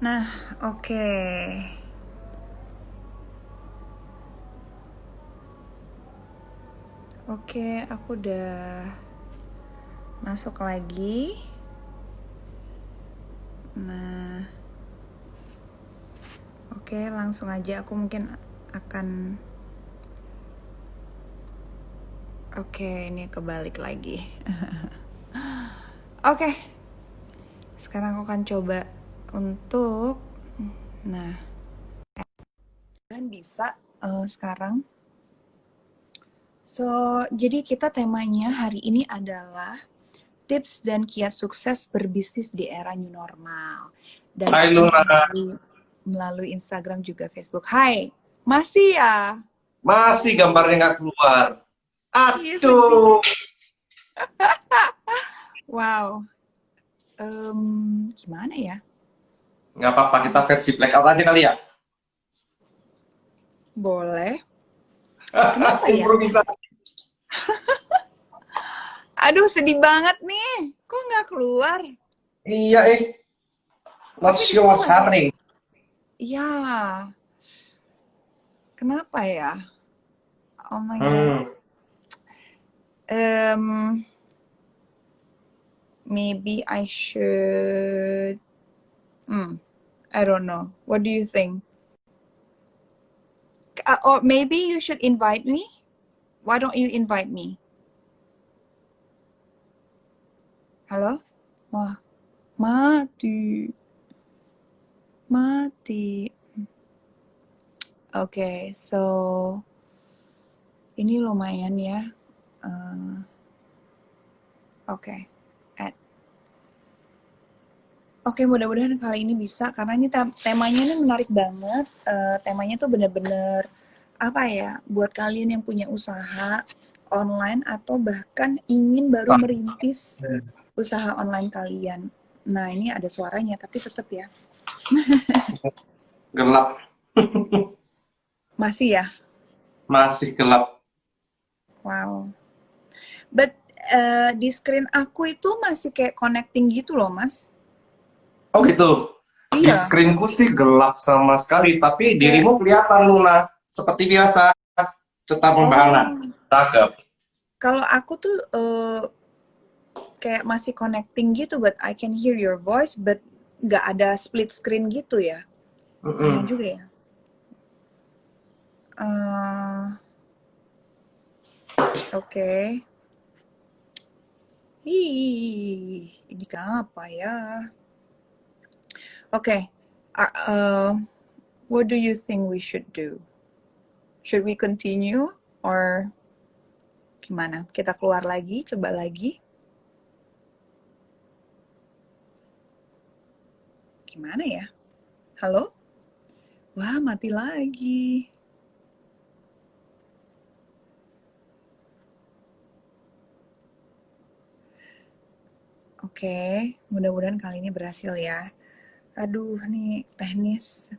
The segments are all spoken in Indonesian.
Nah, oke. Oke, aku udah masuk lagi. Nah, oke, langsung aja aku mungkin akan. Oke, ini kebalik lagi. Oke, sekarang aku akan coba untuk. Nah, kalian bisa sekarang. So, jadi kita temanya hari ini adalah tips dan kiat sukses berbisnis di era new normal. Dan Hai pasti Luna, melalui Instagram juga Facebook. Hai, masih ya? masih gambarnya nggak keluar. Iya sedih. Aduh, Wow. Gimana ya? nggak apa-apa kita versi blackout aja kali ya. Boleh. Kenapa ya? Improvisasi. Aduh, sedih banget nih. Kok nggak keluar? Iya, not Tapi di sure sini what's masih. happening. Ya, kenapa ya? Oh my god. Hmm, Um, maybe I should. I don't know. What do you think? Or maybe you should invite me. Why don't you invite me? Halo? Wah, mati. Mati. Oke, so ini lumayan ya. Eh, Oke. Add. Oke, mudah-mudahan kali ini bisa karena ini temanya ini menarik banget. Temanya tuh bener-bener apa ya? Buat kalian yang punya usaha online atau bahkan ingin baru merintis usaha online kalian. Nah, ini ada suaranya tapi tetap ya. gelap, Masih ya? masih gelap. Wow. But di screen aku itu masih kayak connecting gitu loh, Mas. Oh gitu. Di Iya, screenku sih gelap sama sekali, tapi kayak dirimu kelihatan Luna, seperti biasa, tetap membahana. oh, Cakep. kalau aku tuh kayak masih connecting gitu, but I can hear your voice, but nggak ada split screen gitu ya. Aneh Mm-mm. juga ya. Eh, Oke. Ini kenapa ya? Oke. What do you think we should do? Should we continue or gimana? Kita keluar lagi, coba lagi. Gimana ya? Halo? Wah, mati lagi. Oke, mudah-mudahan kali ini berhasil ya. Aduh, nih teknis.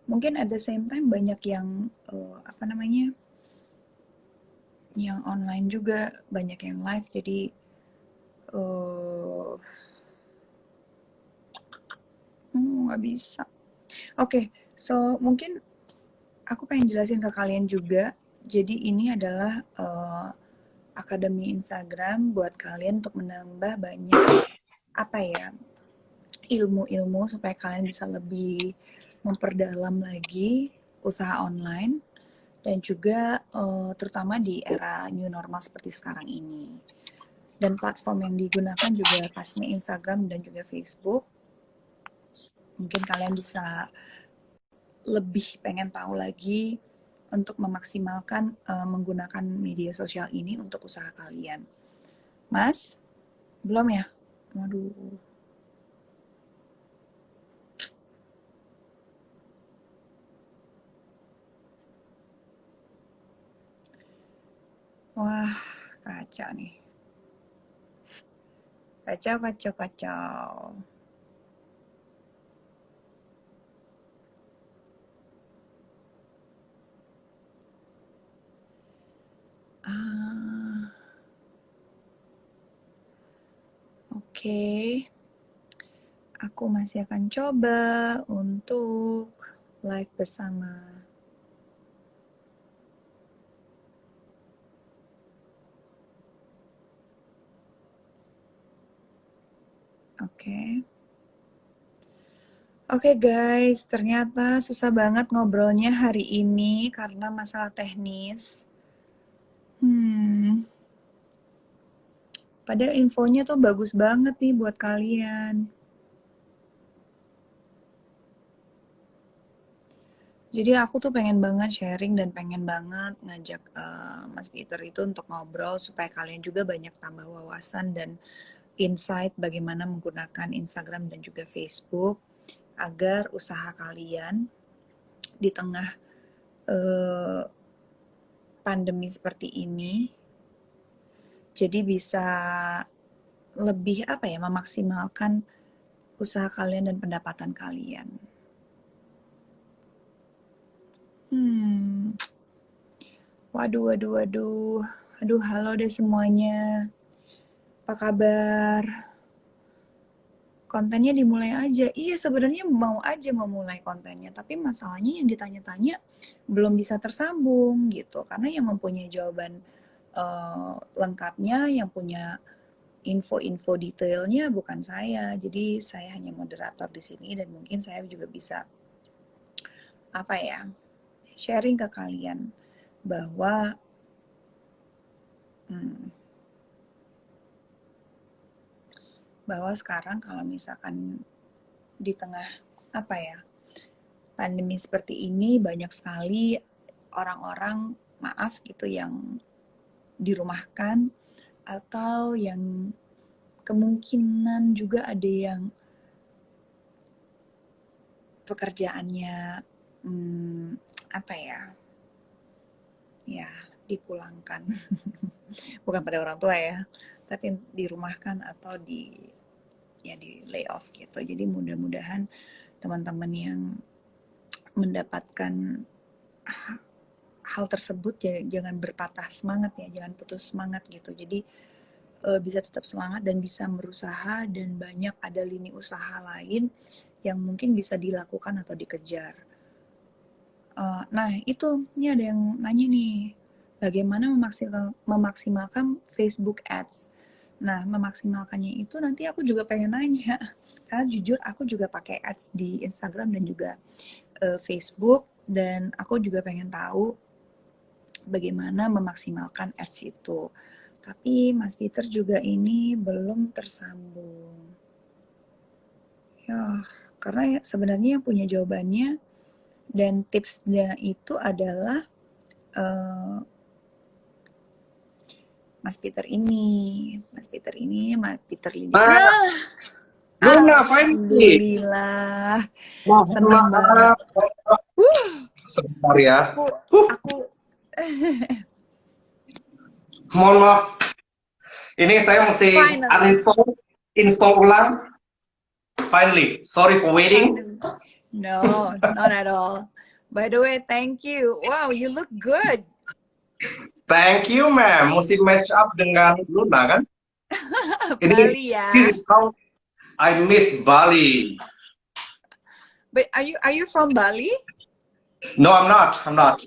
Mungkin at the same time banyak yang apa namanya? Yang online juga banyak yang live jadi eh nggak bisa. Oke, so mungkin aku pengen jelasin ke kalian juga. Jadi ini adalah akademi Instagram buat kalian untuk menambah banyak apa ya ilmu-ilmu supaya kalian bisa lebih memperdalam lagi usaha online dan juga terutama di era new normal seperti sekarang ini. Dan platform yang digunakan juga pastinya Instagram dan juga Facebook. Mungkin kalian bisa lebih pengen tahu lagi untuk memaksimalkan menggunakan media sosial ini untuk usaha kalian. Mas, belum ya? Waduh. Wah, kacau nih. Kacau, kacau, kacau. Ah, oke. aku masih akan coba untuk live bersama. Oke. Oke guys, ternyata susah banget ngobrolnya hari ini karena masalah teknis. Padahal infonya tuh bagus banget nih buat kalian. Jadi aku tuh pengen banget sharing dan pengen banget ngajak Mas Peter itu untuk ngobrol supaya kalian juga banyak tambah wawasan dan insight bagaimana menggunakan Instagram dan juga Facebook agar usaha kalian di tengah pandemi seperti ini jadi bisa lebih memaksimalkan usaha kalian dan pendapatan kalian. Waduh. Aduh, halo deh semuanya. Apa kabar? Kontennya dimulai aja. Iya, sebenarnya mau aja memulai kontennya, tapi masalahnya yang ditanya-tanya belum bisa tersambung gitu. Karena yang mempunyai jawaban lengkapnya, yang punya info-info detailnya bukan saya. Jadi saya hanya moderator di sini dan mungkin saya juga bisa sharing ke kalian bahwa sekarang kalau misalkan di tengah pandemi seperti ini banyak sekali orang-orang yang dirumahkan atau yang kemungkinan juga ada yang pekerjaannya dipulangkan. Bukan pada orang tua ya, tapi dirumahkan atau di layoff gitu. Jadi mudah-mudahan teman-teman yang mendapatkan hal tersebut jangan berpatah semangat ya, jangan putus semangat gitu. Jadi bisa tetap semangat dan bisa berusaha, dan banyak ada lini usaha lain yang mungkin bisa dilakukan atau dikejar. Nah itu, ini ada yang nanya nih, bagaimana memaksimalkan Facebook Ads. Nah, memaksimalkannya itu nanti aku juga pengen nanya, karena jujur aku juga pakai ads di Instagram dan juga Facebook, dan aku juga pengen tahu bagaimana memaksimalkan ads itu. Tapi Mas Peter juga ini belum tersambung. Ya, karena sebenarnya yang punya jawabannya dan tipsnya itu adalah Mas Peter Liliana. Luna, finally. Alhamdulillah. Senang banget. Sebentar ya. Aku Mohon maaf. Ini saya mesti install ulang. Finally, sorry for waiting. No, not at all. By the way, thank you. Wow, you look good. Thank you, ma'am. Mesti match up dengan Luna kan? Bali ya. This is how I miss Bali. But are you from Bali? No, I'm not.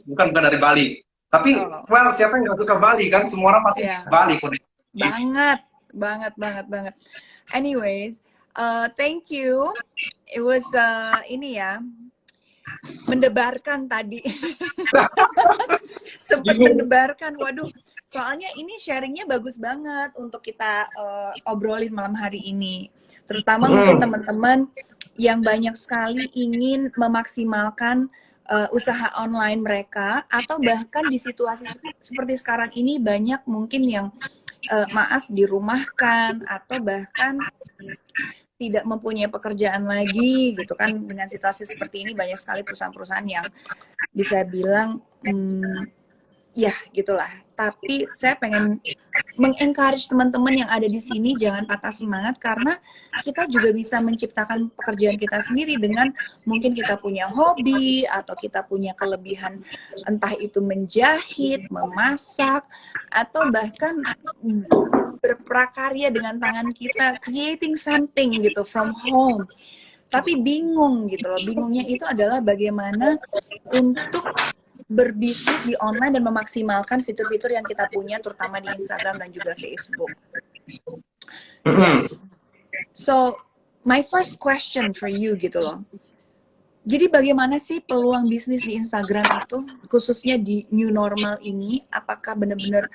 Bukan dari Bali. Tapi, well, siapa yang nggak suka Bali kan? Semua orang pasti miss Bali. Banget. Anyways, thank you. It was mendebarkan tadi. Sempat mendebarkan. Waduh, soalnya ini sharingnya bagus banget untuk kita obrolin malam hari ini. Terutama mungkin teman-teman yang banyak sekali ingin memaksimalkan usaha online mereka, atau bahkan di situasi seperti sekarang ini banyak mungkin yang dirumahkan atau bahkan tidak mempunyai pekerjaan lagi gitu kan. Dengan situasi seperti ini banyak sekali perusahaan-perusahaan yang bisa bilang ya gitulah. Tapi saya pengen mengencourage teman-teman yang ada di sini jangan patah semangat, karena kita juga bisa menciptakan pekerjaan kita sendiri dengan mungkin kita punya hobi atau kita punya kelebihan, entah itu menjahit, memasak, atau bahkan berprakarya dengan tangan kita, creating something gitu from home. Tapi bingung gitu loh. Bingungnya itu adalah bagaimana untuk berbisnis di online dan memaksimalkan fitur-fitur yang kita punya, terutama di Instagram dan juga Facebook. Yes. So, my first question for you gitu loh. Jadi bagaimana sih peluang bisnis di Instagram itu, khususnya di new normal ini? Apakah benar-benar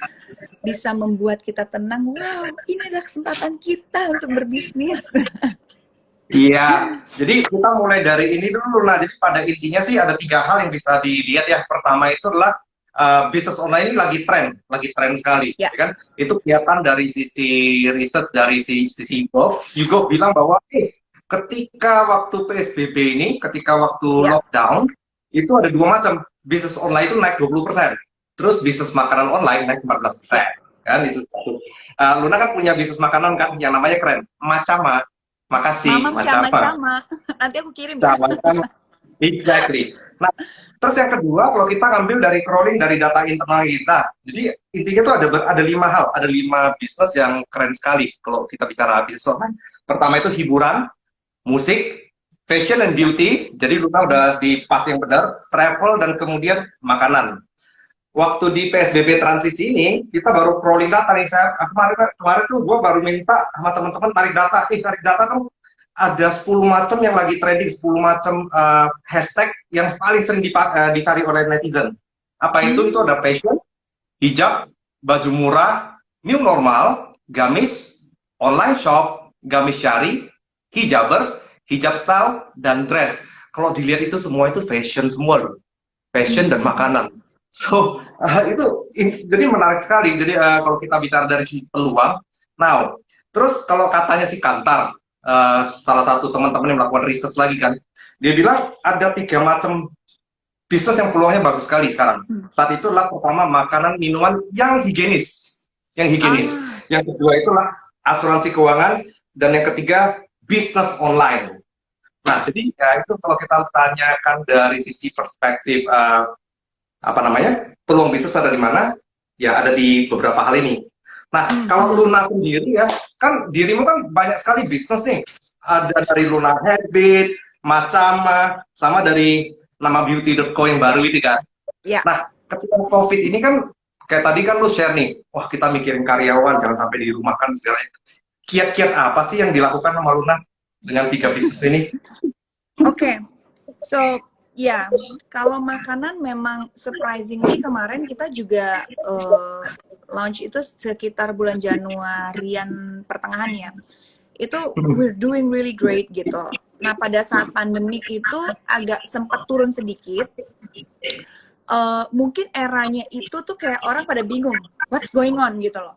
bisa membuat kita tenang? Wow, ini adalah kesempatan kita untuk berbisnis. Iya, jadi kita mulai dari ini dulu. Nah, jadi pada intinya sih ada 3 hal yang bisa dilihat ya. Pertama itu adalah bisnis online ini lagi tren sekali, Ya. kan? Itu kelihatan dari sisi riset dari sisi Yugo bilang bahwa ketika waktu PSBB ini, ketika waktu lockdown, itu ada 2 macam. Bisnis online itu naik 20%. Terus bisnis makanan online naik 14%. Kan itu satu. Luna kan punya bisnis makanan kan yang namanya keren. Macama. Makasih. Macama. Nanti aku kirim ya. Macama. Exactly. Nah, terus yang kedua, kalau kita ngambil dari crawling dari data internal kita, jadi intinya tuh ada 5 hal, ada 5 bisnis yang keren sekali kalau kita bicara bisnis online. Pertama itu hiburan, musik, fashion and beauty, jadi Luna udah di part yang benar, travel, dan kemudian makanan. Waktu di PSBB transisi ini, kita baru crawling data nih, kemarin tuh gue baru minta sama teman-teman tarik data tuh, ada 10 macam yang lagi trending, 10 macam hashtag yang paling sering dicari oleh netizen. Apa itu? Itu ada fashion, hijab, baju murah, new normal, gamis, online shop, gamis syari, hijabers, hijab style, dan dress. Kalau dilihat itu semua itu fashion semua loh. Fashion dan makanan. So, jadi menarik sekali. Jadi kalau kita bicara dari sisi peluang. Now, terus kalau katanya si Kantar, salah satu teman-teman yang melakukan riset lagi kan, dia bilang ada 3 macam bisnis yang peluangnya bagus sekali sekarang. Saat itu adalah pertama makanan minuman yang higienis. Yang kedua itulah asuransi keuangan, dan yang ketiga bisnis online. Nah, jadi ya itu kalau kita tanyakan dari sisi perspektif peluang bisnis ada di mana? Ya ada di beberapa hal ini. Nah, kalau Luna sendiri ya, kan dirimu kan banyak sekali bisnis nih. Ada dari Luna Habit, Macama, sama dari nama beauty.co yang baru itu kan. Ya. Nah, ketika COVID ini kan, kayak tadi kan lu share nih, wah kita mikirin karyawan, jangan sampai dirumahkan segala. Kiat-kiat apa sih yang dilakukan sama Luna dengan 3 bisnis ini? Oke, so ya, kalau makanan memang surprisingly kemarin kita juga launch itu sekitar bulan Januarian pertengahan ya. Itu we're doing really great gitu. Nah, pada saat pandemik itu agak sempat turun sedikit. Mungkin eranya itu tuh kayak orang pada bingung, what's going on gitu loh.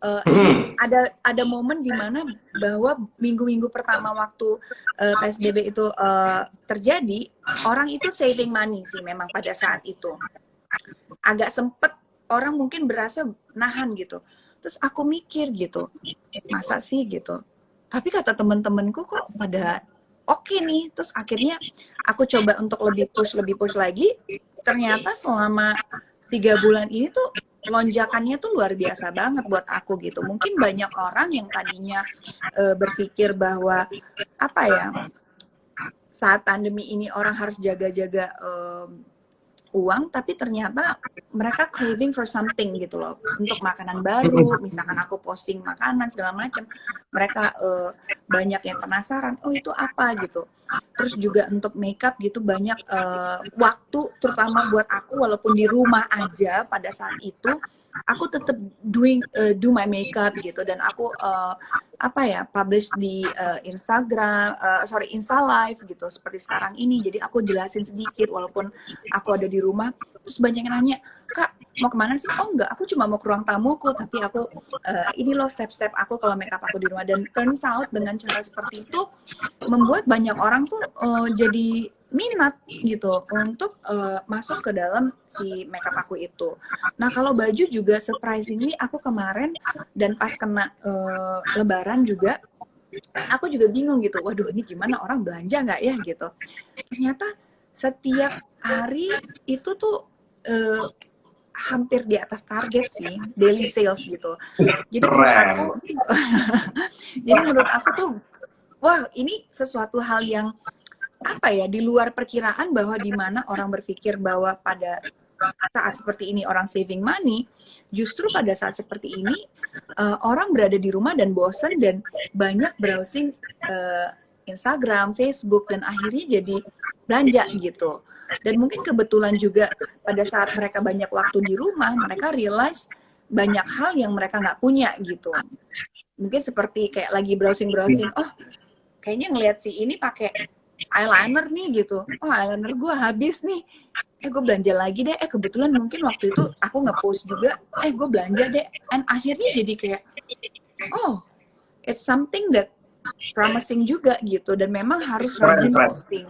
Ini ada momen di mana bahwa minggu-minggu pertama waktu PSBB itu terjadi, orang itu saving money sih memang pada saat itu. Agak sempet orang mungkin berasa nahan gitu. Terus aku mikir gitu, masa sih gitu. Tapi kata temen-temenku kok pada oke nih. Terus akhirnya aku coba untuk lebih push lagi. Ternyata selama 3 bulan ini tuh lonjakannya tuh luar biasa banget buat aku gitu. Mungkin banyak orang yang tadinya berpikir bahwa apa ya, saat pandemi ini orang harus jaga-jaga uang, tapi ternyata mereka craving for something gitu loh, untuk makanan baru. Misalkan aku posting makanan segala macam, mereka banyak yang penasaran, oh itu apa gitu. Terus juga untuk makeup gitu, banyak waktu terutama buat aku, walaupun di rumah aja pada saat itu aku tetap do my makeup gitu, dan aku publish di Instagram, Insta Live gitu seperti sekarang ini. Jadi aku jelasin sedikit walaupun aku ada di rumah. Terus banyak yang nanya, Kak mau kemana sih? Oh enggak, aku cuma mau ke ruang tamuku, tapi aku ini loh step-step aku kalau makeup aku di rumah. Dan turns out dengan cara seperti itu membuat banyak orang tuh jadi minat gitu untuk masuk ke dalam si makeup aku itu. Nah, kalau baju juga surprisingly aku kemarin dan pas kena lebaran juga, aku juga bingung gitu. Waduh, ini gimana, orang belanja nggak ya gitu. Ternyata setiap hari itu tuh hampir di atas target sih, daily sales gitu. Jadi menurut aku, Keren. jadi menurut aku tuh, wah ini sesuatu hal yang apa ya, di luar perkiraan, bahwa di mana orang berpikir bahwa pada saat seperti ini orang saving money, justru pada saat seperti ini orang berada di rumah dan bosen dan banyak browsing Instagram, Facebook, dan akhirnya jadi belanja gitu. Dan mungkin kebetulan juga pada saat mereka banyak waktu di rumah, mereka realize banyak hal yang mereka nggak punya gitu. Mungkin seperti kayak lagi browsing-browsing, oh kayaknya ngelihat si ini pakai eyeliner nih gitu. Oh eyeliner gue habis nih. Gue belanja lagi deh. Kebetulan mungkin waktu itu aku nge-post juga. Gue belanja deh. And akhirnya jadi kayak, oh it's something that promising juga gitu. Dan memang harus Keren, rajin keren. posting.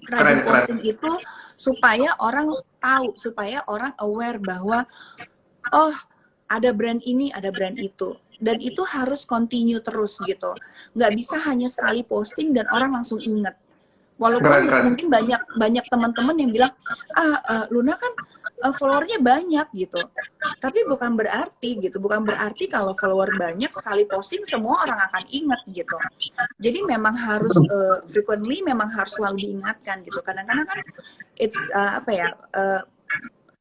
Keren, Rajin keren. posting itu supaya orang tahu, supaya orang aware bahwa oh ada brand ini, ada brand itu, dan itu harus continue terus gitu. Nggak bisa hanya sekali posting dan orang langsung inget. Keren, Walaupun keren. mungkin banyak teman-teman yang bilang Luna kan followernya banyak gitu, tapi bukan berarti kalau follower banyak sekali posting semua orang akan inget gitu. Jadi memang harus frequently, memang harus selalu diingatkan gitu. Kadang-kadang kan it's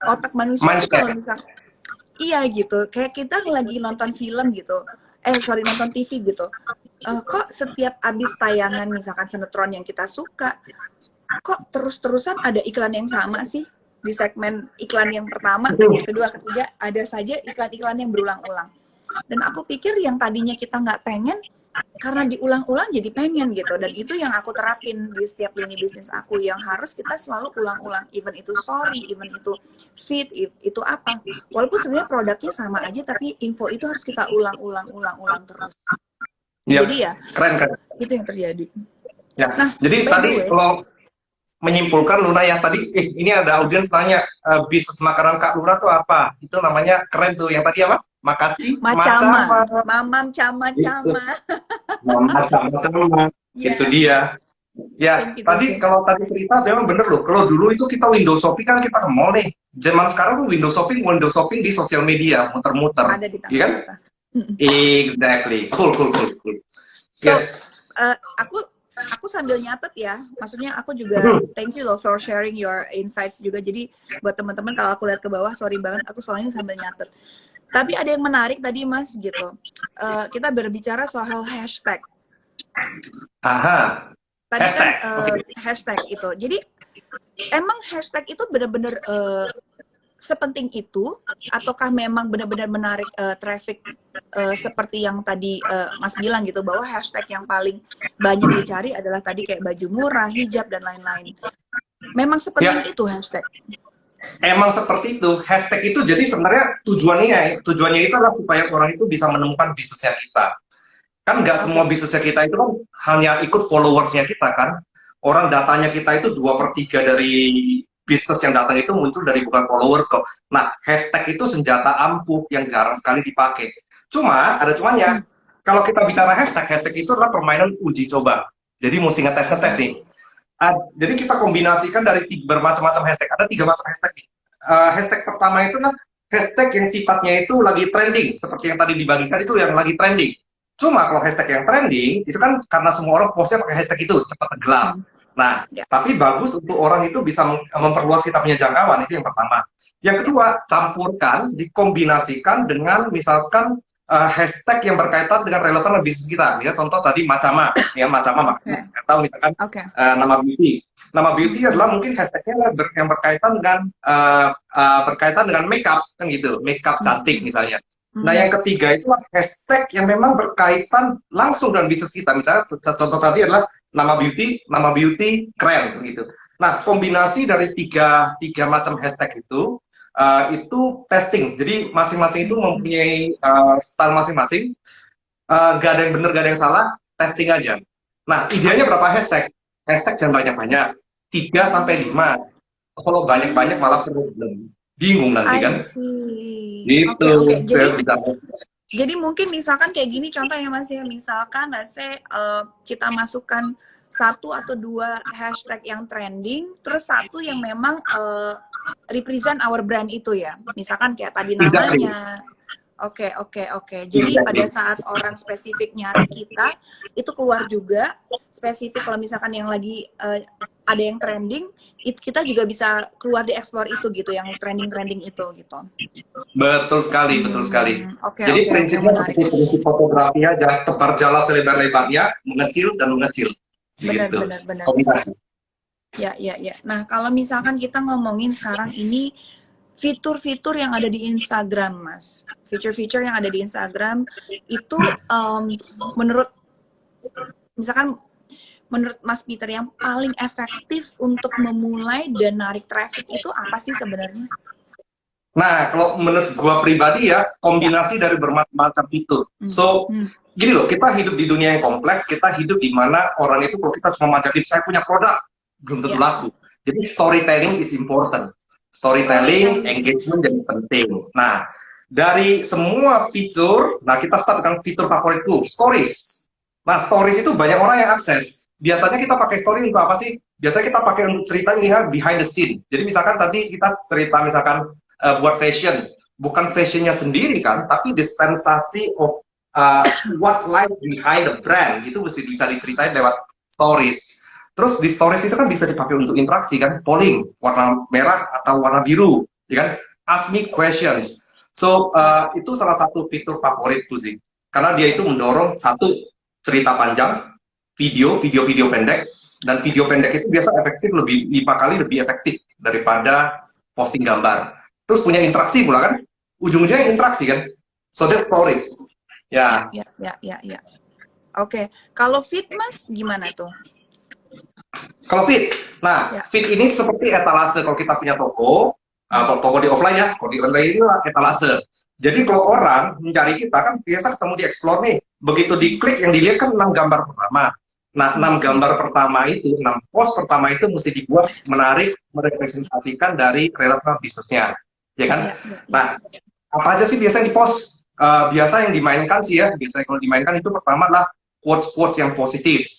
otak manusia tuh kalau Mindset. misalnya iya gitu, kayak kita lagi nonton film gitu, nonton TV gitu. Kok setiap abis tayangan misalkan sinetron yang kita suka, kok terus-terusan ada iklan yang sama sih? Di segmen iklan yang pertama, kedua, ketiga, ada saja iklan-iklan yang berulang-ulang. Dan aku pikir yang tadinya kita nggak pengen, karena diulang-ulang jadi pengen gitu. Dan itu yang aku terapin di setiap lini bisnis aku, yang harus kita selalu ulang-ulang, even itu story, even itu feed, itu apa, walaupun sebenarnya produknya sama aja, tapi info itu harus kita ulang-ulang terus. Jadi Ya, ya keren, keren. itu yang terjadi. Ya, Nah, jadi by the tadi way, kalau menyimpulkan Luna yang tadi, ini ada audiens nanya, bisnis makanan Kak Luna tuh apa? Itu namanya keren tuh. Yang tadi apa? Makaci, macama, macama. mamam Itu, cama-cama. macama. Itu Ya, dia. Ya, thank tadi you. kalau tadi cerita memang bener loh. Kalau dulu itu kita window shopping kan kita ke mall nih. Zaman sekarang tuh window shopping di sosial media, muter-muter. Ada di Iya tangan kan? kita. Mm-mm. Exactly. Cool, cool, cool, cool. So, Yes. aku sambil nyatet ya. Maksudnya aku juga thank you loh for sharing your insights juga. Jadi buat teman-teman kalau aku lihat ke bawah, sorry banget, aku soalnya sambil nyatet. Tapi ada yang menarik tadi Mas gitu. Kita berbicara soal hashtag. Aha. Tadi kan Hashtag. Oke. hashtag itu. Jadi emang hashtag itu benar-benar sepenting itu, ataukah memang benar-benar menarik traffic seperti yang tadi Mas bilang gitu, bahwa hashtag yang paling banyak dicari adalah tadi kayak baju murah, hijab, dan lain-lain. Memang sepenting Ya, itu hashtag. emang seperti itu. Hashtag itu jadi sebenarnya tujuannya itu adalah supaya orang itu bisa menemukan bisnisnya kita. Kan nggak semua Oke. bisnisnya kita itu kan hanya ikut followersnya kita kan. Orang datanya kita itu 2/3 dari bisnis yang datang itu muncul dari bukan followers kok. Nah, hashtag itu senjata ampuh yang jarang sekali dipakai. Cuma, ada cumanya, kalau kita bicara hashtag, hashtag itu adalah permainan uji coba. Jadi mesti ngetes-ngetes nih. Jadi kita kombinasikan dari bermacam-macam hashtag. Ada 3 macam hashtag nih. Hashtag pertama itu kan hashtag yang sifatnya itu lagi trending. Seperti yang tadi dibagikan itu yang lagi trending. Cuma kalau hashtag yang trending, itu kan karena semua orang postnya pakai hashtag itu, cepat tenggelam. Nah, Ya. tapi bagus untuk orang itu bisa memperluas kita punya jangkauan, itu yang pertama. Yang kedua, campurkan, dikombinasikan dengan misalkan hashtag yang berkaitan dengan relevan bisnis kita. Ya, contoh tadi macama, ya macama, atau misalkan nama beauty. Nama beauty adalah mungkin hashtagnya yang berkaitan dengan makeup, kan gitu, makeup cantik misalnya. Nah, yang ketiga itu hashtag yang memang berkaitan langsung dengan bisnis kita. Misalnya contoh tadi adalah nama beauty keren gitu. Nah, kombinasi dari tiga macam hashtag itu testing. Jadi masing-masing itu mempunyai style masing-masing. Gak ada yang benar, gak ada yang salah, testing aja. Nah, idealnya berapa hashtag? Hashtag jangan banyak-banyak. 3-5. Kalau banyak-banyak malah problem. Bingung nanti kan? Gitu. Jadi mungkin misalkan kayak gini contohnya Mas ya, misalkan kita masukkan 1 atau 2 hashtag yang trending, terus 1 yang memang represent our brand itu ya. Misalkan kayak tadi Exactly. namanya. Oke. Jadi pada saat orang spesifik nyari kita, itu keluar juga spesifik kalau misalkan yang lagi ada yang trending, kita juga bisa keluar di explore itu gitu, yang trending itu gitu. Betul sekali, betul sekali. Oke, Jadi prinsipnya menarik. seperti prinsip fotografi aja, tebar jala selebar-lebarnya, mengecil dan mengecil. Benar. Kombinasi. Ya. Nah, kalau misalkan kita ngomongin sekarang ini fitur-fitur yang ada di Instagram, Mas. Fitur-fitur yang ada di Instagram itu menurut Mas Peter yang paling efektif untuk memulai dan narik traffic itu apa sih sebenarnya? Nah, kalau menurut gua pribadi ya, kombinasi dari bermacam-macam fitur. So, gini loh, kita hidup di dunia yang kompleks, kita hidup di mana orang itu kalau kita cuma majakin, saya punya produk, belum tentu laku. Jadi storytelling is important. Storytelling, engagement jadi penting. Nah, dari semua fitur, nah kita start dengan fitur favoritku, stories. Nah, stories itu banyak orang yang akses. Biasanya kita pakai story untuk apa sih? Biasanya kita pakai untuk cerita lihat behind the scene. Jadi misalkan tadi kita cerita misalkan buat fashion, bukan fashionnya sendiri kan, tapi the sensasi of what lies behind the brand itu mesti bisa diceritain lewat stories. Terus di stories itu kan bisa dipakai untuk interaksi kan, polling warna merah atau warna biru, ya kan? Ask me questions. So itu salah satu fitur favoritku sih, karena dia itu mendorong satu cerita panjang, video pendek, dan video pendek itu biasa efektif lebih 5 kali lebih efektif daripada posting gambar. Terus punya interaksi pula kan, ujung-ujungnya interaksi kan, so that stories. Ya. Oke, kalau feed Mas gimana tuh? Kalau feed, nah feed ini seperti etalase kalau kita punya toko, toko di offline ya, kalau di online itu etalase. Jadi kalau orang mencari kita kan biasa ketemu di explore nih, begitu diklik yang dilihat kan 6 gambar pertama. Nah 6 gambar pertama itu, 6 post pertama itu mesti dibuat menarik, merepresentasikan dari relevan bisnisnya, ya kan? Nah apa aja sih biasanya di post? Biasa yang dimainkan sih ya, biasanya kalau dimainkan itu pertama adalah quotes-quotes yang positif.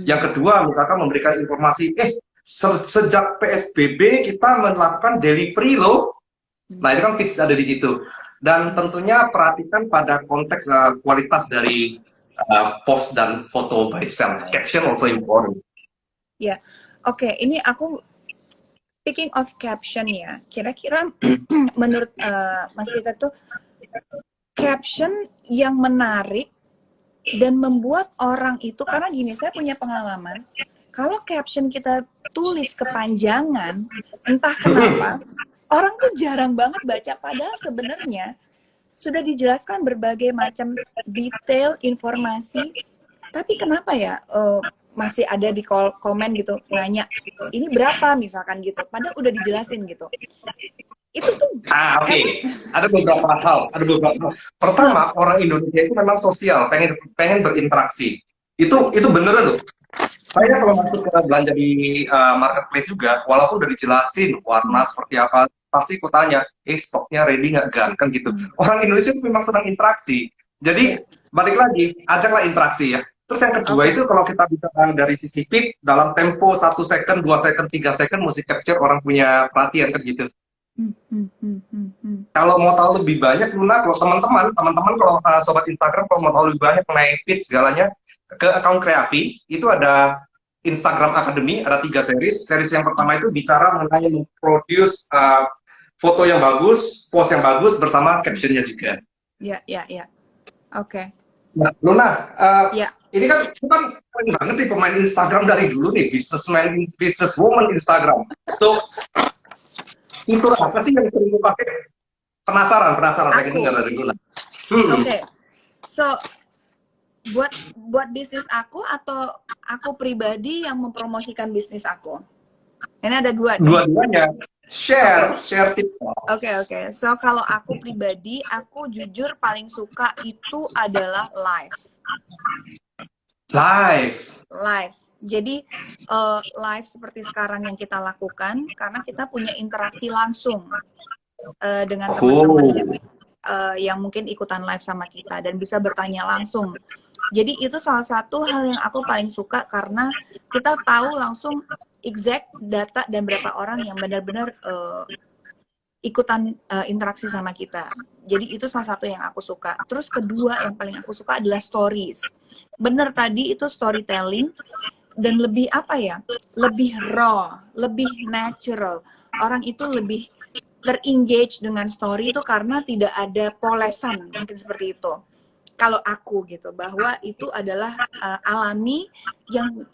Yang kedua, misalkan memberikan informasi, sejak PSBB kita melakukan delivery loh. Nah, itu kan tips ada di situ. Dan tentunya perhatikan pada konteks kualitas dari post dan foto by itself. Caption also important. Ya, oke. Ini aku speaking of caption ya. Kira-kira menurut Mas Peter tuh caption yang menarik dan membuat orang itu, karena gini, saya punya pengalaman, kalau caption kita tulis kepanjangan, entah kenapa, orang tuh jarang banget baca, padahal sebenarnya sudah dijelaskan berbagai macam detail informasi, tapi kenapa ya masih ada di komen gitu, nanya, ini berapa misalkan gitu, padahal udah dijelasin gitu. Itu tuh oke. Ada beberapa hal. Pertama, orang Indonesia itu memang sosial, pengen berinteraksi. Itu beneran loh. Saya kalau masuk ke belanja di marketplace juga, walaupun udah dijelasin warna seperti apa, pasti aku tanya, stoknya ready nggak kan gitu. Orang Indonesia itu memang senang interaksi. Jadi balik lagi, ajaklah interaksi ya. Terus yang kedua itu kalau kita bicara dari sisi peak, dalam tempo 1 second, 2 second, 3 second, mesti capture orang punya perhatian kan gitu. Kalau mau tahu lebih banyak, Luna, kalau teman-teman kalau sobat Instagram kalau mau tahu lebih banyak mengenai feed segalanya, ke account Kreavi itu ada Instagram Academy, ada 3 series. Series yang pertama itu bicara mengenai memproduce foto yang bagus, post yang bagus bersama captionnya juga. Ya. Oke. Nah, Luna, ini kan keren banget nih pemain Instagram dari dulu nih, businesswoman Instagram. So fitur apa sih yang sering dipakai? Penasaran pengen dengar dari Luna. Oke. So buat bisnis aku atau aku pribadi yang mempromosikan bisnis aku? Ini ada dua-duanya. Share tips. Oke. So kalau aku pribadi, aku jujur paling suka itu adalah live. Jadi live seperti sekarang yang kita lakukan, karena kita punya interaksi langsung dengan teman-teman yang mungkin ikutan live sama kita dan bisa bertanya langsung. Jadi itu salah satu hal yang aku paling suka, karena kita tahu langsung exact data dan berapa orang yang benar-benar ikutan interaksi sama kita. Jadi itu salah satu yang aku suka. Terus kedua yang paling aku suka adalah stories. Bener tadi itu storytelling dan lebih apa ya? Lebih raw, lebih natural. Orang itu lebih terengage dengan story itu karena tidak ada polesan, mungkin seperti itu. Kalau aku gitu, bahwa itu adalah alami yang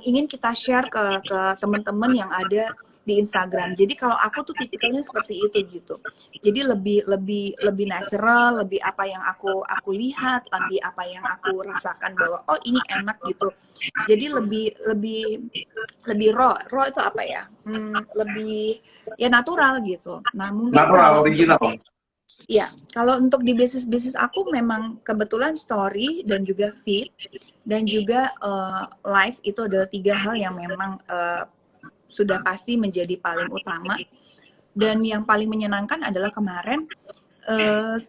ingin kita share ke teman-teman yang ada di Instagram. Jadi kalau aku tuh tipikalnya seperti itu gitu. Jadi lebih natural, lebih apa yang aku lihat, lebih apa yang aku rasakan bahwa oh ini enak gitu. Jadi lebih raw. Raw itu apa ya? Lebih ya natural gitu. Nah, mungkin Natural, kalau original. ya, kalau untuk di bisnis aku memang kebetulan story dan juga feed dan juga live itu adalah 3 hal yang memang sudah pasti menjadi paling utama. Dan yang paling menyenangkan adalah kemarin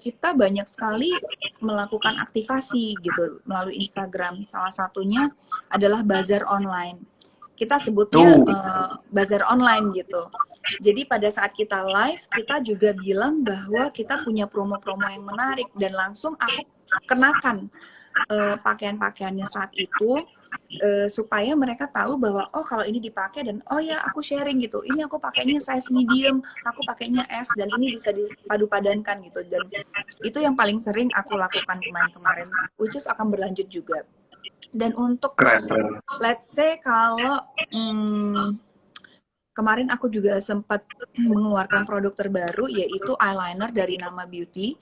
kita banyak sekali melakukan aktivasi gitu melalui Instagram. Salah satunya adalah bazar online. Kita sebutnya bazar online gitu. Jadi pada saat kita live, kita juga bilang bahwa kita punya promo-promo yang menarik dan langsung aku kenakan pakaian-pakaiannya saat itu supaya mereka tahu bahwa oh kalau ini dipakai dan oh ya aku sharing gitu. Ini aku pakainya size medium, aku pakainya S dan ini bisa dipadu-padankan gitu. Dan itu yang paling sering aku lakukan kemarin-kemarin, which is akan berlanjut juga. Dan untuk Keren. let's say kalau kemarin aku juga sempat mengeluarkan produk terbaru yaitu eyeliner dari Nama Beauty.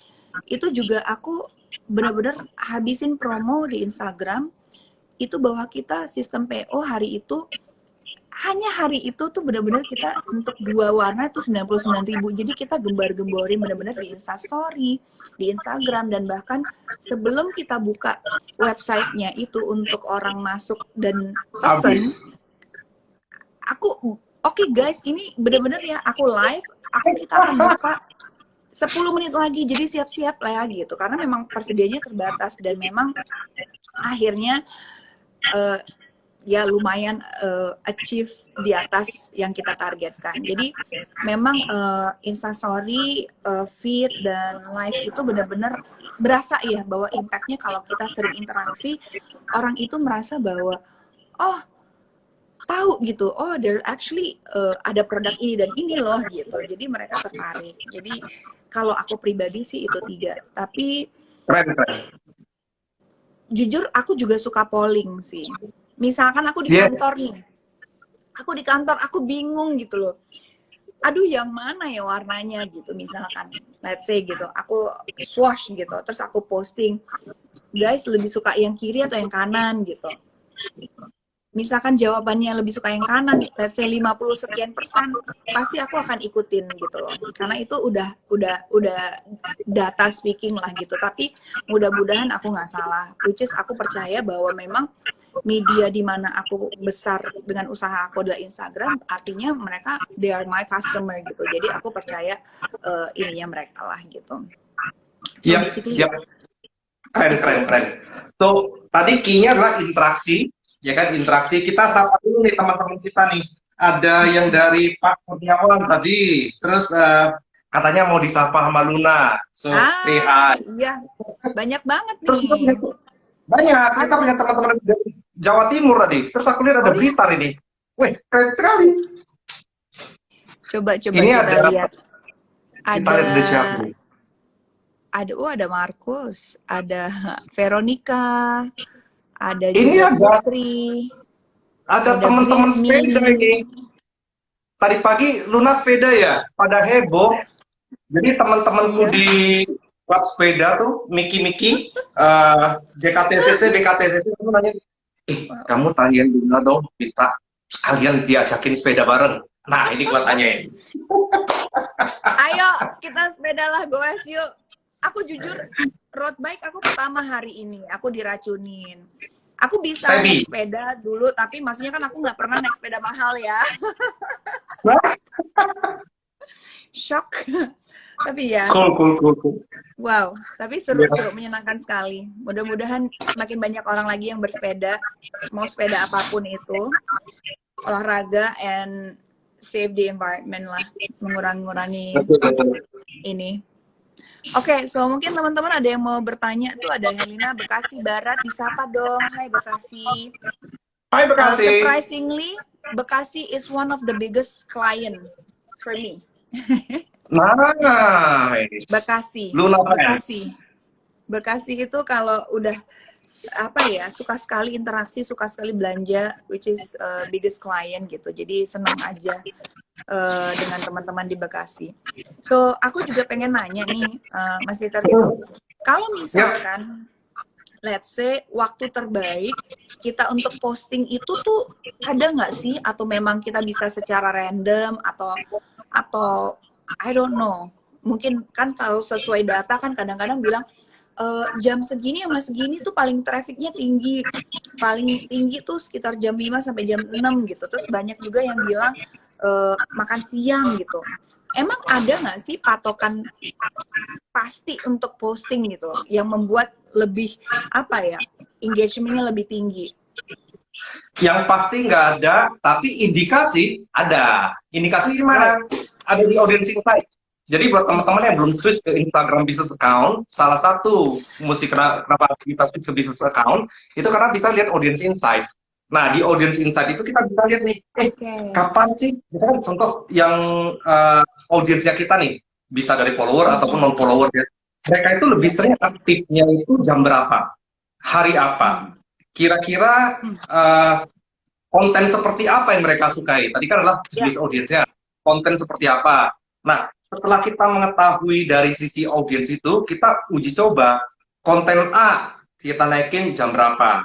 Itu juga aku benar-benar habisin promo di Instagram. Itu bahwa kita sistem PO hari itu hanya hari itu tuh benar-benar kita untuk 2 warna tuh 99.000. Jadi kita gembar-gemborin benar-benar di Instastory, di Instagram dan bahkan sebelum kita buka websitenya itu untuk orang masuk dan pesen, aku oke guys, ini benar-benar ya aku live, kita akan buka 10 menit lagi, jadi siap-siap lah ya gitu. Karena memang persediaannya terbatas dan memang akhirnya ya lumayan achieve di atas yang kita targetkan. Jadi memang Instastory, feed dan live itu benar-benar berasa ya bahwa impactnya kalau kita sering interaksi, orang itu merasa bahwa oh tahu gitu, oh there actually ada produk ini dan ini loh gitu. Jadi mereka tertarik. Jadi kalau aku pribadi sih itu 3. Tapi Keren. jujur aku juga suka polling sih. Misalkan aku di kantor nih, aku bingung gitu loh. Aduh yang mana ya warnanya gitu misalkan, let's say gitu, aku swatch gitu, terus aku posting, guys lebih suka yang kiri atau yang kanan gitu. Misalkan jawabannya lebih suka yang kanan, let's say 50 sekian %, pasti aku akan ikutin gitu loh. Karena itu udah data speaking lah gitu. Tapi mudah-mudahan aku nggak salah. Which is aku percaya bahwa memang media di mana aku besar dengan usaha aku adalah Instagram, artinya mereka they are my customer gitu. Jadi aku percaya ininya mereka lah gitu. So basically Keren. So tadi key-nya adalah interaksi. Ya kan, interaksi. Kita sapa dulu nih teman-teman kita nih. Ada yang dari Pak Kurniawan tadi, terus katanya mau disapa sama Luna. So, say hi. Iya, banyak banget nih. Terus banyak, kita punya teman-teman dari Jawa Timur tadi. Terus aku lihat ada Blitar ini. Wih, keren sekali. Coba ini kita lihat. Ada Markus, ada Veronica, ada ini juga Putri, ada teman-teman sepeda ini. Tadi pagi Luna sepeda ya, pada heboh. Jadi teman-temanku di klub sepeda tuh, Miki, JKTCC, BKTCC, aku nanya, kamu tanyain Luna dong, kita sekalian diajakin sepeda bareng. Nah, ini gua tanyain. Ayo, kita sepeda lah, goes yuk. Aku jujur, road bike aku pertama hari ini, aku diracunin. Aku bisa naik sepeda dulu, tapi maksudnya kan aku nggak pernah naik sepeda mahal ya. Shock. Tapi ya. Cool. Wow, tapi seru-seru, menyenangkan sekali. Mudah-mudahan semakin banyak orang lagi yang bersepeda, mau sepeda apapun itu, olahraga, and save the environment lah, mengurangi Betul, betul. ini. Oke, so mungkin teman-teman ada yang mau bertanya tuh, ada Helena Bekasi Barat, disapa dong. Hai Bekasi. Hai Bekasi. Surprisingly, Bekasi is one of the biggest client for me. Nice. Bekasi. Luna Bekasi itu kalau udah apa ya, suka sekali interaksi, suka sekali belanja, which is biggest client gitu. Jadi senang aja dengan teman-teman di Bekasi. So aku juga pengen nanya nih, Mas Peter gitu. Kalau misalkan, let's say waktu terbaik kita untuk posting itu tuh ada nggak sih? Atau memang kita bisa secara random atau I don't know. Mungkin kan kalau sesuai data kan kadang-kadang bilang jam segini sama segini tuh paling trafficnya tinggi. Paling tinggi tuh sekitar jam 5 sampai jam 6 gitu. Terus banyak juga yang bilang makan siang gitu. Emang ada nggak sih patokan pasti untuk posting gitu loh, yang membuat lebih apa ya, engagementnya lebih tinggi? Yang pasti nggak ada, tapi indikasi ada. Indikasi gimana? Ada di audience insight. Jadi buat teman-teman yang belum switch ke Instagram business account, salah satu mesti kenapa kita switch ke business account itu karena bisa lihat audience insight. Nah, di audience insight itu kita bisa lihat nih, kapan sih, misalkan contoh yang audiensnya kita nih, bisa dari follower ataupun non-follower ya. Mereka itu lebih sering aktifnya itu jam berapa, hari apa, kira-kira konten seperti apa yang mereka sukai. Tadi kan adalah jenis audiensnya, konten seperti apa. Nah, setelah kita mengetahui dari sisi audiens itu, kita uji coba konten A kita naikin jam berapa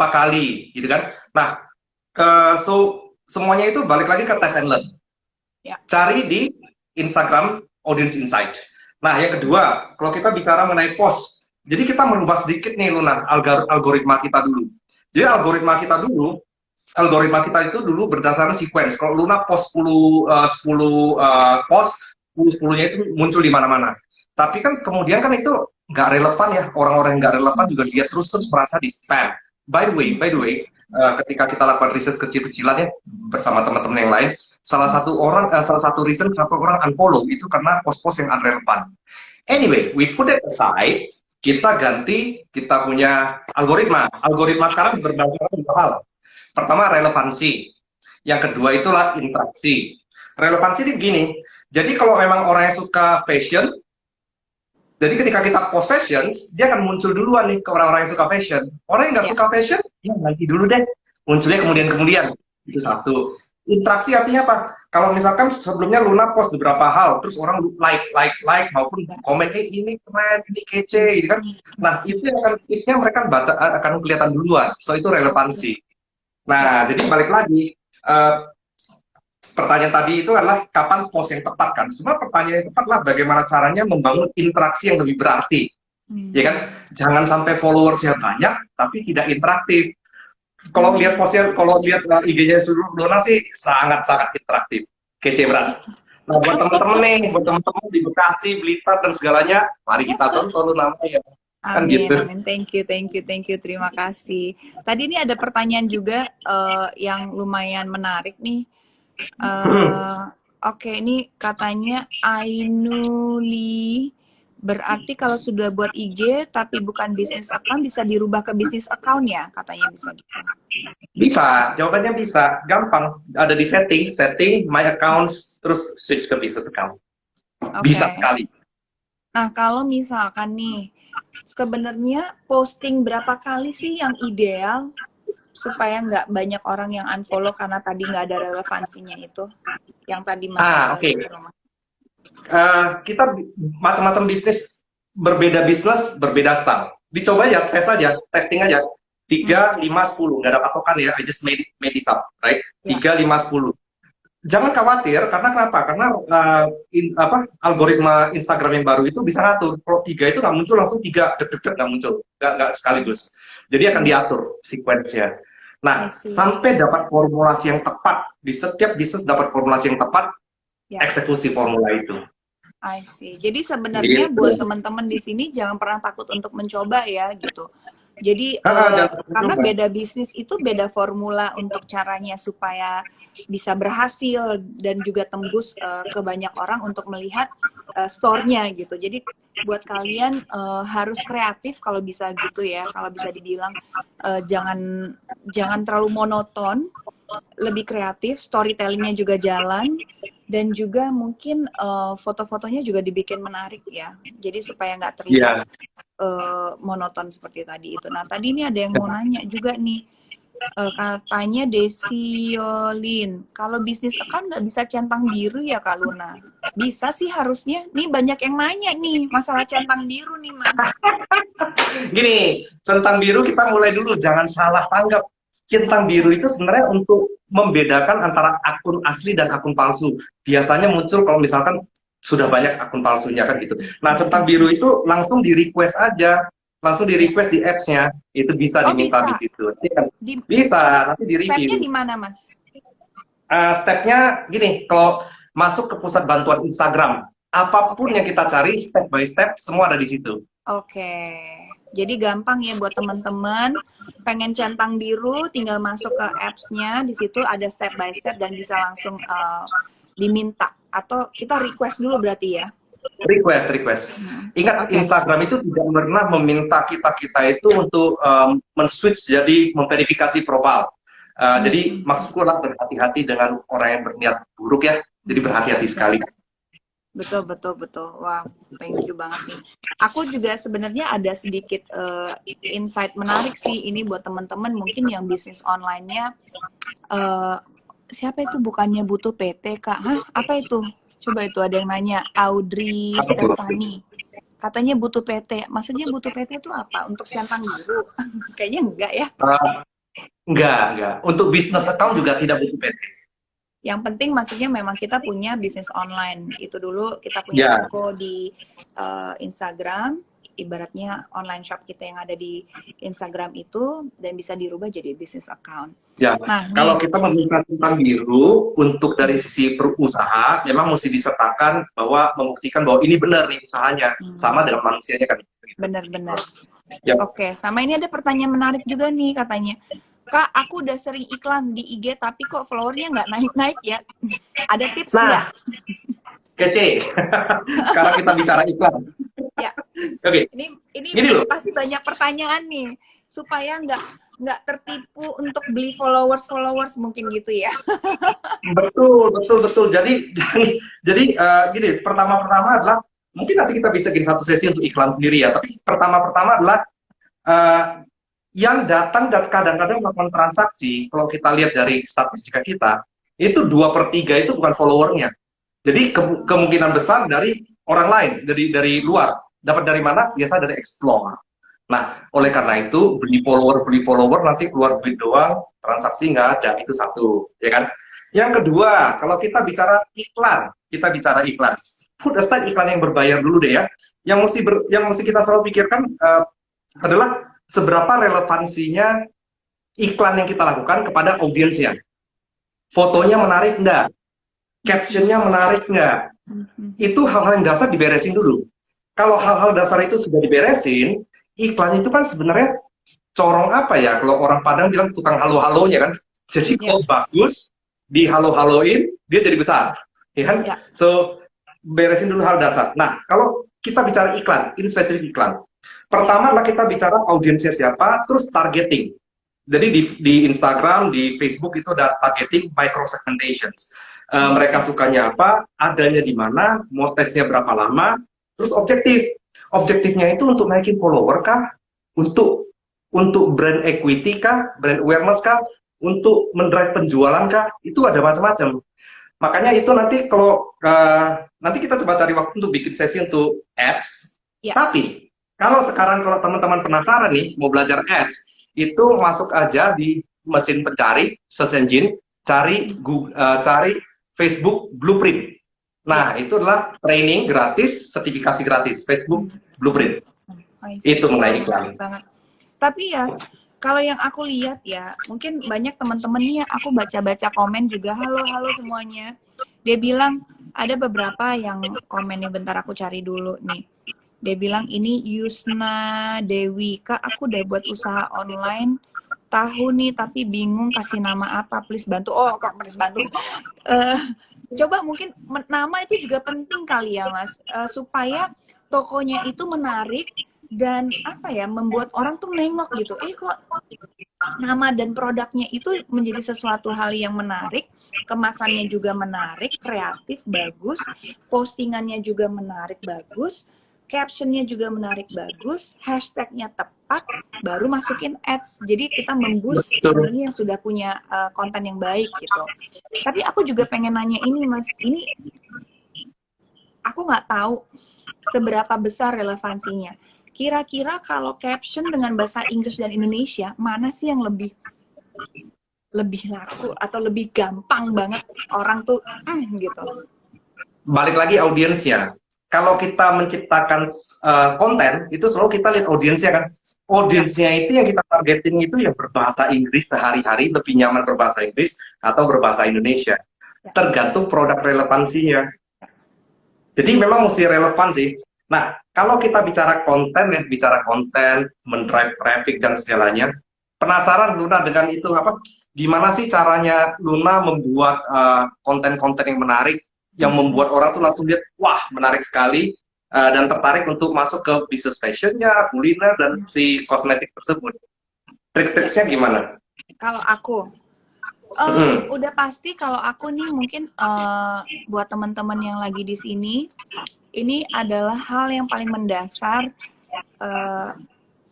kali, gitu kan? Nah, so semuanya itu balik lagi ke test and learn. Cari di Instagram audience insight. Nah, yang kedua, kalau kita bicara mengenai post, jadi kita merubah sedikit nih Luna, algoritma kita dulu. Jadi algoritma kita itu dulu berdasarkan sequence. Kalau Luna post 10 post, 10-10-nya itu muncul di mana-mana. Tapi kan kemudian kan itu nggak relevan ya, orang-orang yang nggak relevan juga dia terus merasa di spam. By the way, ketika kita lakukan riset kecil-kecilan ya bersama teman-teman yang lain, salah satu reason kenapa orang unfollow itu karena post-post yang unrelevan. Anyway, we put it aside, kita ganti, kita punya algoritma. Algoritma sekarang berdasarkan dua hal. Pertama, relevansi. Yang kedua itulah interaksi. Relevansi ini begini, jadi kalau memang orang yang suka fashion, jadi ketika kita post fashion, dia akan muncul duluan nih ke orang-orang yang suka fashion. Orang yang nggak suka fashion, ya nanti dulu deh. Munculnya kemudian. Itu satu. Interaksi artinya apa? Kalau misalkan sebelumnya Luna post beberapa hal, terus orang like, maupun komen, ini keren, ini kece, gitu kan. Nah, itu yang mereka akan kelihatan duluan. So, itu relevansi. Nah, jadi balik lagi, pertanyaan tadi itu adalah kapan post yang tepat kan? Semua pertanyaan yang tepat lah bagaimana caranya membangun interaksi yang lebih berarti, ya kan? Jangan sampai followersnya banyak tapi tidak interaktif. Kalau lihat postnya, kalau lihat IG-nya Luna sih sangat interaktif, kece berat. Nah buat teman-teman di Bekasi, Blitar dan segalanya, mari kita tonton Luna ya. Kan Amin, gitu. amin. Thank you. Terima kasih. Tadi ini ada pertanyaan juga yang lumayan menarik nih. Oke, ini katanya Ainuli, berarti kalau sudah buat IG tapi bukan bisnis account bisa dirubah ke bisnis account ya? Katanya bisa gitu. Bisa, jawabannya bisa. Gampang. Ada di setting, my accounts, terus switch ke business account. Bisa sekali. Nah, kalau misalkan nih, sebenarnya posting berapa kali sih yang ideal supaya nggak banyak orang yang unfollow karena tadi nggak ada relevansinya itu yang tadi Mas kita macam-macam bisnis, berbeda style. Dicoba ya, testing aja 3, 5, 10, nggak ada patokan ya, I just made this up, right? 3, 5, 10. Jangan khawatir, karena kenapa? Karena algoritma Instagram yang baru itu bisa ngatur. Kalau 3 itu nggak muncul langsung 3, nggak muncul, nggak sekaligus. Jadi akan diatur sequence-nya. Nah, sampai dapat formulasi yang tepat, di setiap bisnis dapat formulasi yang tepat, eksekusi formula itu. I see. Jadi sebenarnya buat teman-teman di sini jangan pernah takut untuk mencoba ya gitu. Jadi Jangan karena coba. beda bisnis itu beda formula untuk caranya supaya bisa berhasil dan juga tembus ke banyak orang untuk melihat store-nya gitu. Jadi buat kalian harus kreatif kalau bisa gitu ya, kalau bisa dibilang jangan jangan terlalu monoton, lebih kreatif, storytellingnya juga jalan, dan juga mungkin foto-fotonya juga dibikin menarik ya. Jadi supaya nggak terlihat Iya. monoton seperti tadi itu. Nah, tadi ini ada yang mau nanya juga nih. Katanya Desiolin, kalau bisnis account nggak bisa centang biru ya Kak Luna? Bisa sih harusnya. Nih banyak yang nanya nih masalah centang biru nih Mas. Gini, centang biru kita mulai dulu, jangan salah tanggap. Centang Oke. biru itu sebenarnya untuk membedakan antara akun asli dan akun palsu. Biasanya muncul kalau misalkan sudah banyak akun palsunya kan gitu. Nah, centang biru itu langsung di request aja, langsung di Ya. request di apps-nya, itu bisa Oh diminta di bisa. situ. Di, coba Bisa, nanti di stepnya review. di mana Mas? Stepnya gini, kalau masuk ke pusat bantuan Instagram, apapun Oke. yang kita cari, step by step, semua ada di situ. Oke. Jadi gampang ya buat teman-teman pengen centang biru, tinggal masuk ke apps-nya, di situ ada step by step dan bisa langsung diminta atau kita request dulu berarti ya. Request, request. Ingat, Oke. Instagram itu tidak pernah meminta kita itu untuk men-switch jadi memverifikasi profil. Jadi maksudku adalah berhati-hati dengan orang yang berniat buruk ya. Jadi berhati-hati sekali. Betul, betul, betul. Wah, thank you banget nih. Aku juga sebenarnya ada sedikit insight menarik sih ini buat teman-teman mungkin yang bisnis online-nya siapa itu bukannya butuh PT Kak? Hah, apa itu? Coba itu ada yang nanya, Audrey Apa tuh? Stefani. Katanya butuh PT. Maksudnya butuh PT itu apa? Untuk centang biru? Kayaknya enggak ya. Uh, enggak. Untuk bisnis Enggak account ya. juga tidak butuh PT. Yang penting maksudnya memang kita punya bisnis online. Itu dulu kita punya Ya, toko di Instagram, ibaratnya online shop kita yang ada di Instagram itu dan bisa dirubah jadi bisnis account. ya. Nah, Kalau nih. kita meminta tentang biru untuk dari sisi perusahaan, memang mesti disertakan bahwa membuktikan bahwa ini benar nih usahanya, sama dengan manusianya kan. Gitu. Benar-benar. Ya. Oke, sama ini ada pertanyaan menarik juga nih katanya. Kak, aku udah sering iklan di IG tapi kok followernya nggak naik-naik ya? Ada tips nggak? Nah, kece. Sekarang kita bicara iklan. Ya, Oke, ini gini loh. pasti banyak pertanyaan nih supaya nggak tertipu untuk beli followers mungkin gitu ya. Betul. Jadi gini, pertama-pertama adalah mungkin nanti kita bisa bikin satu sesi untuk iklan sendiri ya. Tapi pertama-pertama adalah uh, yang datang dan kadang-kadang melakukan transaksi. Kalau kita lihat dari statistika kita, itu 2/3 itu bukan followernya. Jadi kemungkinan besar dari orang lain, dari luar. Dapat dari mana? Biasa dari explore. Nah, oleh karena itu beli follower nanti keluar duit doang, transaksi nggak ada, itu satu, ya kan? Yang kedua, kalau kita bicara iklan. Put aside iklan yang berbayar dulu deh ya. Yang mesti kita selalu pikirkan adalah seberapa relevansinya iklan yang kita lakukan kepada audiensnya. Fotonya menarik nggak? Captionnya menarik nggak? Itu hal-hal yang dasar diberesin dulu. Kalau hal-hal dasar itu sudah diberesin, iklan itu kan sebenarnya corong apa ya? Kalau orang Padang bilang tukang halo-halonya kan. Jadi kalau bagus, di halo-haloin, dia jadi besar. Ya kan? So, beresin dulu hal dasar. Nah, kalau kita bicara iklan, ini spesifik iklan. Pertama adalah kita bicara audiensnya siapa, terus targeting. Jadi di Instagram, di Facebook itu ada targeting micro segmentations. Mereka sukanya apa, adanya di mana, mau tesnya berapa lama, terus objektif. Objektifnya itu untuk naikin follower kah? Untuk brand equity kah? Brand awareness kah? Untuk mendrive penjualan kah? Itu ada macam-macam. Makanya itu nanti kalau nanti kita coba cari waktu untuk bikin sesi untuk ads. Tapi kalau teman-teman penasaran nih mau belajar ads, itu masuk aja di mesin pencari search engine, cari Facebook Blueprint. Nah, itu adalah training gratis, sertifikasi gratis, Facebook Blueprint. Itu mengenai iklan. Tapi ya, kalau yang aku lihat ya, mungkin banyak teman-temannya, aku baca-baca komen juga, halo semuanya. Dia bilang, ada beberapa yang komen nih, bentar aku cari dulu nih. Dia bilang ini Yusna Dewi, Kak aku udah buat usaha online tahu nih tapi bingung kasih nama apa, please bantu. Oh kok please bantu. Eh, Coba mungkin nama itu juga penting kali ya Mas, supaya tokonya itu menarik dan apa ya, membuat orang tuh nengok gitu. Kok nama dan produknya itu menjadi sesuatu hal yang menarik, kemasannya juga menarik, kreatif, bagus, postingannya juga menarik, bagus, captionnya juga menarik, bagus, hashtagnya tepat, baru masukin ads. Jadi kita memboost Betul. sebenarnya yang sudah punya konten yang baik gitu. Tapi aku juga pengen nanya ini Mas, ini aku nggak tahu seberapa besar relevansinya. Kira-kira kalau caption dengan bahasa Inggris dan Indonesia, mana sih yang lebih laku atau lebih gampang banget orang tuh gitu. Balik lagi audiensnya. Kalau kita menciptakan konten, itu selalu kita lihat audiensnya kan. Ya, Audiensnya itu yang kita targetin itu yang berbahasa Inggris sehari-hari, lebih nyaman berbahasa Inggris atau berbahasa Indonesia. ya, Tergantung produk relevansinya. Jadi memang mesti relevan sih. Nah, kalau kita bicara konten ya, bicara konten, mendrive traffic dan segalanya, penasaran Luna dengan itu apa? Gimana sih caranya Luna membuat konten-konten yang menarik, yang membuat orang tuh langsung lihat, wah menarik sekali, dan tertarik untuk masuk ke bisnis fashionnya, kuliner dan si kosmetik tersebut. ya. Trik-triknya gimana? Kalau aku udah pasti kalau aku nih mungkin buat teman-teman yang lagi di sini, ini adalah hal yang paling mendasar. eh,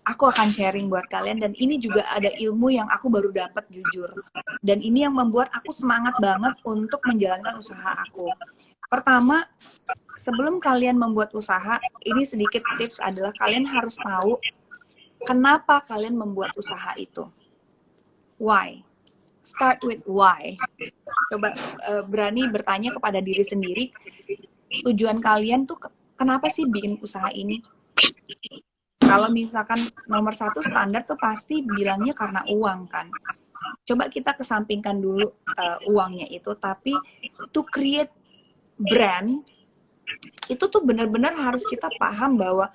aku akan sharing buat kalian dan ini juga ada ilmu yang aku baru dapat jujur. Dan ini yang membuat aku semangat banget untuk menjalankan usaha aku. Pertama, sebelum kalian membuat usaha, ini sedikit tips adalah kalian harus tahu kenapa kalian membuat usaha itu. Why? Start with why. Coba berani bertanya kepada diri sendiri, tujuan kalian tuh kenapa sih bikin usaha ini? Kalau misalkan nomor satu standar tuh pasti bilangnya karena uang kan. Coba kita kesampingkan dulu uangnya itu, tapi to create brand itu tuh benar-benar harus kita paham bahwa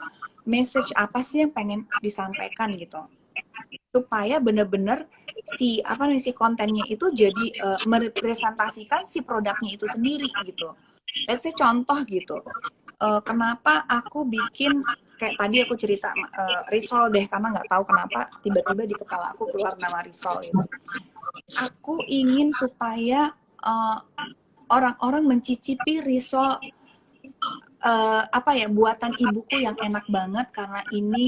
message apa sih yang pengen disampaikan gitu, supaya benar-benar si apa nih si kontennya itu jadi merepresentasikan si produknya itu sendiri gitu. Let's say contoh gitu, kenapa aku bikin kayak tadi aku cerita risol deh, karena nggak tahu kenapa tiba-tiba di kepala aku keluar nama risol gitu. Aku ingin supaya orang-orang mencicipi risol apa ya, buatan ibuku yang enak banget, karena ini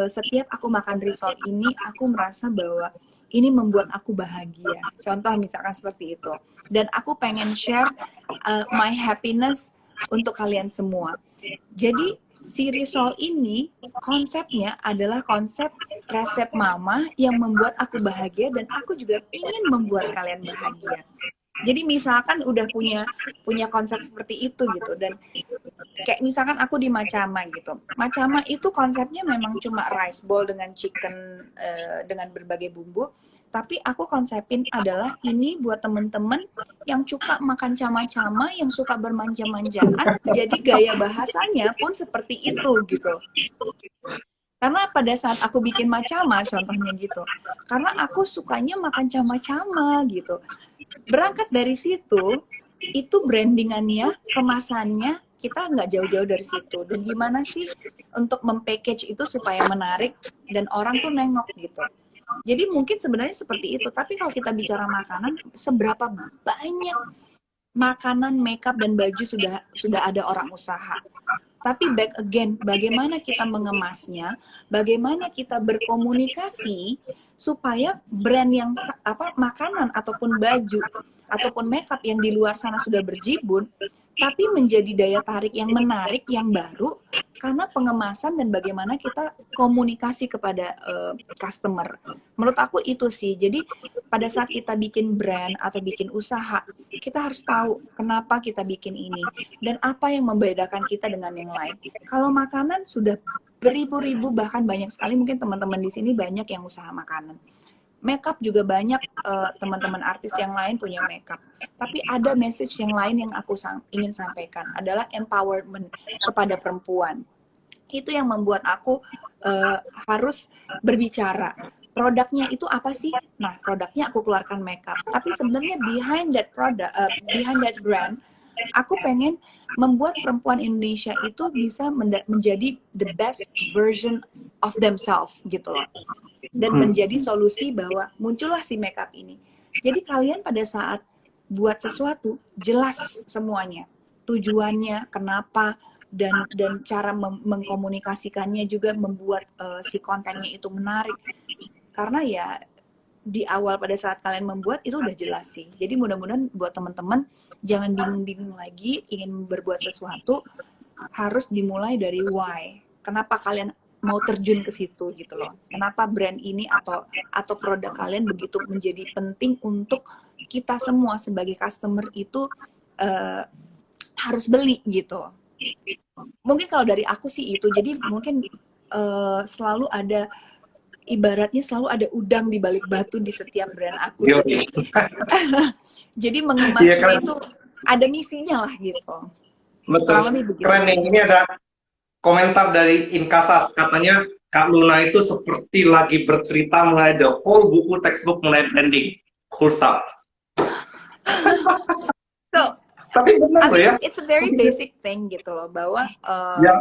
setiap aku makan risol ini aku merasa bahwa ini membuat aku bahagia. Contoh misalkan seperti itu. Dan aku pengen share my happiness untuk kalian semua. Jadi si risol ini konsepnya adalah konsep resep mama yang membuat aku bahagia dan aku juga ingin membuat kalian bahagia. Jadi misalkan udah punya konsep seperti itu gitu, dan kayak misalkan aku di Macama gitu. Macama itu konsepnya memang cuma rice bowl dengan chicken dengan berbagai bumbu, tapi aku konsepin adalah ini buat temen-temen yang suka makan cama-cama, yang suka bermanja-manjaan, jadi gaya bahasanya pun seperti itu gitu. Karena pada saat aku bikin macama, contohnya gitu, karena aku sukanya makan cama-cama gitu. Berangkat dari situ, itu brandingannya, kemasannya, kita nggak jauh-jauh dari situ. Dan gimana sih untuk mempackage itu supaya menarik dan orang tuh nengok gitu. Jadi mungkin sebenarnya seperti itu. Tapi kalau kita bicara makanan, seberapa banyak makanan, makeup dan baju sudah ada orang usaha. Tapi back again, bagaimana kita mengemasnya, bagaimana kita berkomunikasi supaya brand yang apa makanan ataupun baju ataupun makeup yang di luar sana sudah berjibun, tapi menjadi daya tarik yang menarik, yang baru, karena pengemasan dan bagaimana kita komunikasi kepada customer. Menurut aku itu sih. Jadi pada saat kita bikin brand atau bikin usaha, kita harus tahu kenapa kita bikin ini dan apa yang membedakan kita dengan yang lain. Kalau makanan sudah beribu-ribu, bahkan banyak sekali, mungkin teman-teman di sini banyak yang usaha makanan. Makeup juga banyak, teman-teman artis yang lain punya makeup. Tapi ada message yang lain yang aku ingin sampaikan adalah empowerment kepada perempuan. Itu yang membuat aku harus berbicara. Produknya itu apa sih? Nah, produknya aku keluarkan makeup. Tapi sebenarnya behind that product, behind that brand, aku pengen membuat perempuan Indonesia itu bisa menjadi the best version of themselves gitu loh. Dan menjadi solusi bahwa muncullah si makeup ini. Jadi kalian pada saat buat sesuatu jelas semuanya. Tujuannya, kenapa, dan cara mengkomunikasikannya juga membuat si kontennya itu menarik. Karena ya di awal pada saat kalian membuat itu udah jelas sih. Jadi mudah-mudahan buat teman-teman jangan bingung-bingung lagi ingin berbuat sesuatu, harus dimulai dari why. Kenapa kalian mau terjun ke situ gitu loh. Kenapa brand ini atau produk kalian begitu menjadi penting untuk kita semua sebagai customer itu harus beli gitu. Mungkin kalau dari aku sih itu, jadi mungkin selalu ada, ibaratnya selalu ada udang di balik batu di setiap brand aku. Jadi mengemasnya itu ada misinya lah gitu. Betul. Keren nih. Ini ada komentar dari Inkasas, katanya Kak Luna itu seperti lagi bercerita mengenai the whole buku textbook mengenai branding. Cool stuff. So, tapi benar loh ya. It's a very basic thing gitu loh, bahwa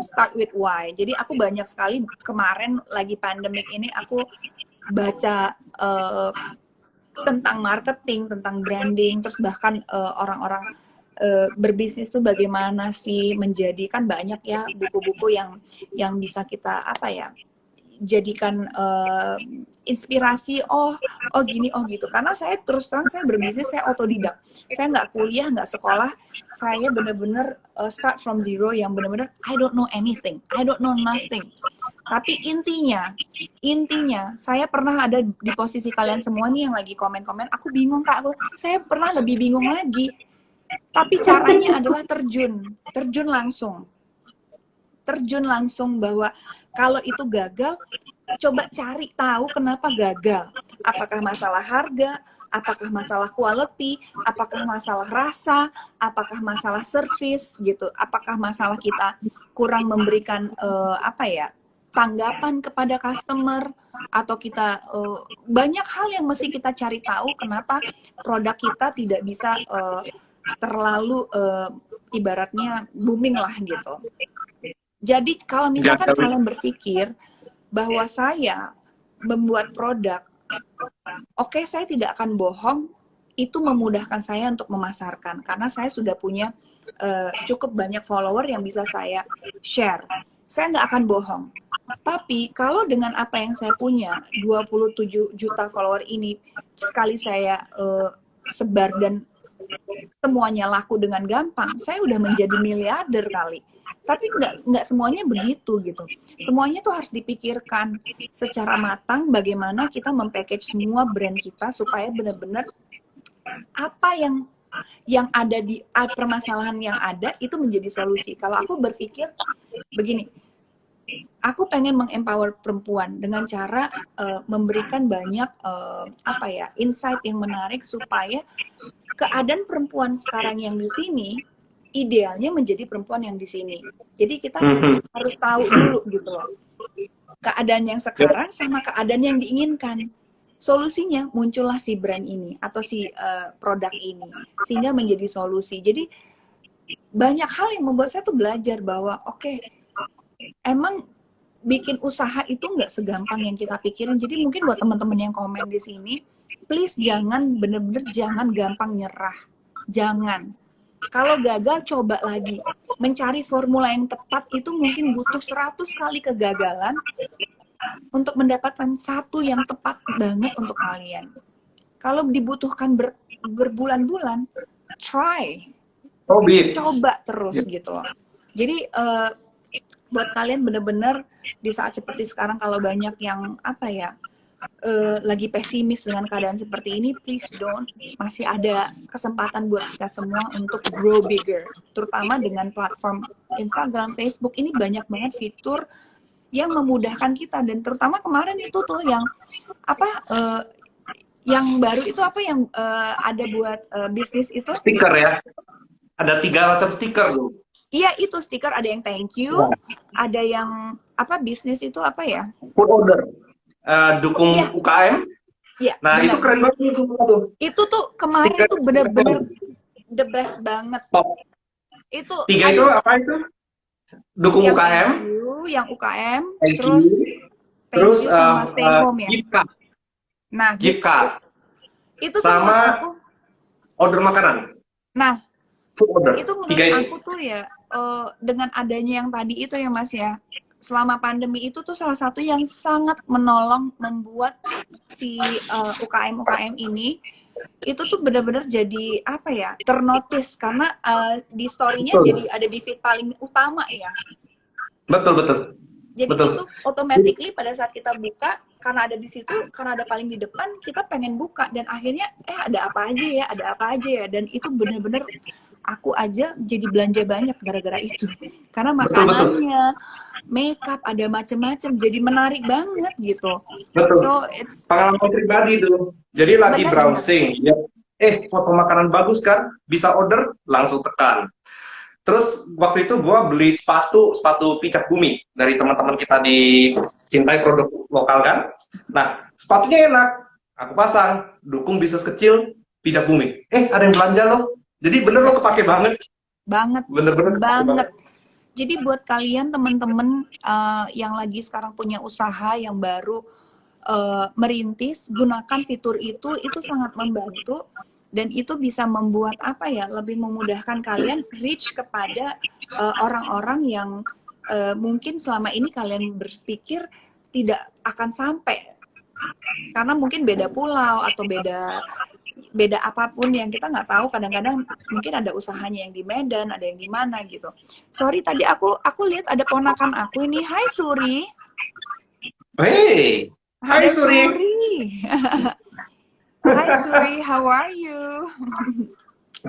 start with why. Jadi aku banyak sekali kemarin lagi pandemic ini aku baca tentang marketing, tentang branding, terus bahkan orang-orang berbisnis tuh bagaimana sih menjadikan banyak ya buku-buku yang bisa kita apa ya jadikan inspirasi, oh gini, oh gitu. Karena saya terus terang saya berbisnis, saya otodidak, saya nggak kuliah, nggak sekolah, saya bener-bener start from zero, yang bener-bener I don't know anything, I don't know nothing. Tapi intinya saya pernah ada di posisi kalian semua nih yang lagi komen-komen, aku bingung Kak, saya pernah lebih bingung lagi. Tapi caranya adalah terjun langsung bahwa kalau itu gagal, coba cari tahu kenapa gagal. Apakah masalah harga, apakah masalah quality, apakah masalah rasa, apakah masalah service gitu, apakah masalah kita kurang memberikan tanggapan kepada customer, atau kita banyak hal yang mesti kita cari tahu kenapa produk kita tidak bisa terlalu ibaratnya booming lah gitu. Jadi kalau misalkan kalian berpikir bahwa saya membuat produk, oke, saya tidak akan bohong, itu memudahkan saya untuk memasarkan karena saya sudah punya cukup banyak follower yang bisa saya share. Saya nggak akan bohong. Tapi kalau dengan apa yang saya punya, 27 juta follower ini, sekali saya sebar dan semuanya laku dengan gampang, saya udah menjadi miliarder kali. Tapi nggak semuanya begitu gitu. Semuanya tuh harus dipikirkan secara matang bagaimana kita mempackage semua brand kita supaya benar-benar apa yang ada di permasalahan yang ada itu menjadi solusi. Kalau aku berpikir begini, aku pengen mengempower perempuan dengan cara memberikan banyak insight yang menarik supaya keadaan perempuan sekarang yang di sini idealnya menjadi perempuan yang di sini. Jadi kita harus tahu dulu gitu loh, keadaan yang sekarang sama keadaan yang diinginkan. Solusinya muncullah si brand ini atau si produk ini sehingga menjadi solusi. Jadi banyak hal yang membuat saya tuh belajar bahwa oke, emang bikin usaha itu nggak segampang yang kita pikirin. Jadi mungkin buat teman-teman yang komen di sini, please jangan, bener-bener jangan gampang nyerah. Jangan. Kalau gagal, coba lagi. Mencari formula yang tepat itu mungkin butuh 100 kali kegagalan untuk mendapatkan satu yang tepat banget untuk kalian. Kalau dibutuhkan berbulan-bulan, try. Coba terus gitu loh. Jadi buat kalian bener-bener di saat seperti sekarang, kalau banyak yang lagi pesimis dengan keadaan seperti ini, please don't. Masih ada kesempatan buat kita semua untuk grow bigger, terutama dengan platform Instagram, Facebook. Ini banyak banget fitur yang memudahkan kita, dan terutama kemarin itu tuh yang yang baru itu yang ada buat bisnis itu stiker ya, ada 3 macam stiker tuh. Iya, itu stiker ada yang thank you, Nah, ada yang apa bisnis itu apa ya? food order, Iya, dukung UKM. iya Nah, itu benar. keren banget itu tuh. Itu tuh kemarin Stiker tuh bener-bener the best banget. top. Itu 3 itu aduh, apa itu? Dukung yang thank UKM, you, yang UKM, thank you, terus thank terus you sama stay home ya. gift card, Nah, gift gift card. card, Itu tuh menurut sama aku, order makanan, nah, food order. itu 3 menurut itu. aku tuh ya dengan adanya yang tadi itu ya Mas ya. Selama pandemi itu tuh salah satu yang sangat menolong membuat si UKM-UKM ini itu tuh benar-benar jadi apa ya ternotis karena di story-nya Betul, jadi ada di feed paling utama ya. betul, betul, Jadi betul. itu automatically pada saat kita buka karena ada di situ, karena ada paling di depan, kita pengen buka dan akhirnya ada apa aja ya, ada apa aja ya, dan itu bener-bener aku aja jadi belanja banyak gara-gara itu. Karena Betul, betul, makanannya, makeup ada macem-macem, jadi menarik banget gitu. betul. So it's Pengalaman pribadi itu. Jadi lagi benar-benar browsing, ya, foto makanan bagus kan, bisa order, langsung tekan. Terus waktu itu gue beli sepatu pijak bumi dari teman-teman kita di Cintai Produk Lokal kan. Nah, sepatunya enak, aku pasang, dukung bisnis kecil, pijak bumi. Ada yang belanja loh. Jadi bener lo kepake banget, banget bener-bener kepake banget. banget. Jadi buat kalian teman-teman yang lagi sekarang punya usaha yang baru merintis, gunakan fitur itu sangat membantu dan itu bisa membuat apa ya lebih memudahkan kalian reach kepada orang-orang yang mungkin selama ini kalian berpikir tidak akan sampai karena mungkin beda pulau atau beda beda apapun yang kita nggak tahu. Kadang-kadang mungkin ada usahanya yang di Medan, ada yang di mana gitu. Sorry tadi aku lihat ada ponakan aku ini. Hai Suri. Hey, hai Ada Suri. Suri. Hai Suri, how are you?